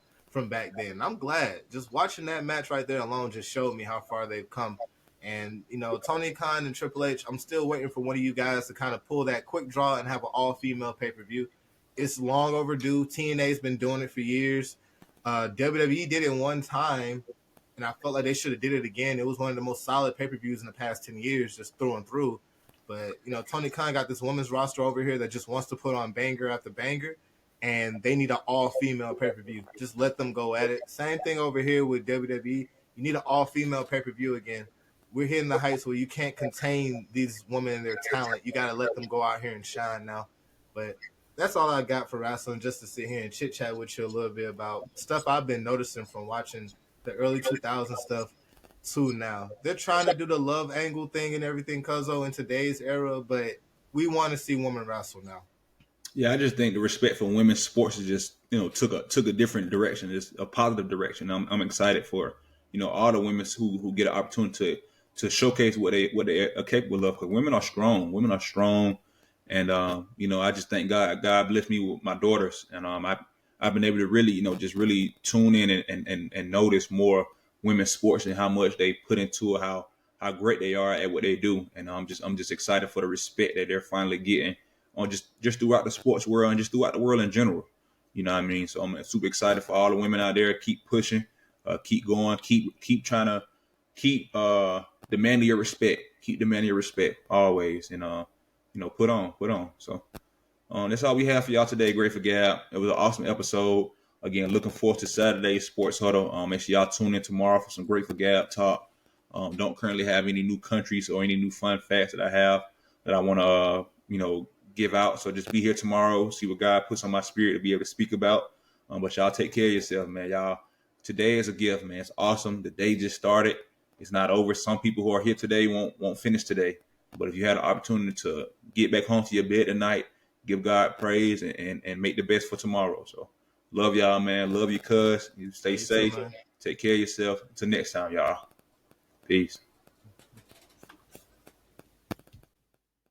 back then. I'm glad. Just watching that match right there alone just showed me how far they've come. And, Tony Khan and Triple H, I'm still waiting for one of you guys to kind of pull that quick draw and have an all-female pay-per-view. It's long overdue. TNA's been doing it for years. WWE did it one time, and I felt like they should have did it again. It was one of the most solid pay-per-views in the past 10 years, just through and through. But Tony Khan got this women's roster over here that just wants to put on banger after banger, and they need an all-female pay-per-view. Just let them go at it. Same thing over here with WWE. You need an all-female pay-per-view again. We're hitting the heights where you can't contain these women and their talent. You got to let them go out here and shine now. But that's all I got for wrestling, just to sit here and chit chat with you a little bit about stuff I've been noticing from watching the early 2000s stuff to now. They're trying to do the love angle thing and everything, Cuzzo, in today's era, but we want to see women wrestle now. Yeah, I just think the respect for women's sports is just took a different direction. It's a positive direction. I'm excited for all the women who get an opportunity to showcase what they are capable of. Because women are strong. Women are strong, and I just thank God blessed me with my daughters, and I've been able to really just really tune in and notice more women's sports and how much they put into it, how great they are at what they do, and I'm just excited for the respect that they're finally getting on just throughout the sports world and just throughout the world in general. You know what I mean? So I'm super excited for all the women out there. Keep pushing, keep going, keep trying to keep demanding your respect. Keep demanding your respect always, and put on. So that's all we have for y'all today. Grateful Gab. It was an awesome episode. Again, looking forward to Saturday's Sports Huddle. Make sure y'all tune in tomorrow for some Grateful Gab talk. Don't currently have any new countries or any new fun facts that I have that I want to give out. So just be here tomorrow, see what God puts on my spirit to be able to speak about. But y'all take care of yourself, man. Y'all, today is a gift, man. It's awesome. The day just started. It's not over. Some people who are here today won't finish today. But if you had an opportunity to get back home to your bed tonight, give God praise and make the best for tomorrow. So love y'all, man. Love you, cuz. You stay safe. Too, take care of yourself. Until next time, y'all. Peace.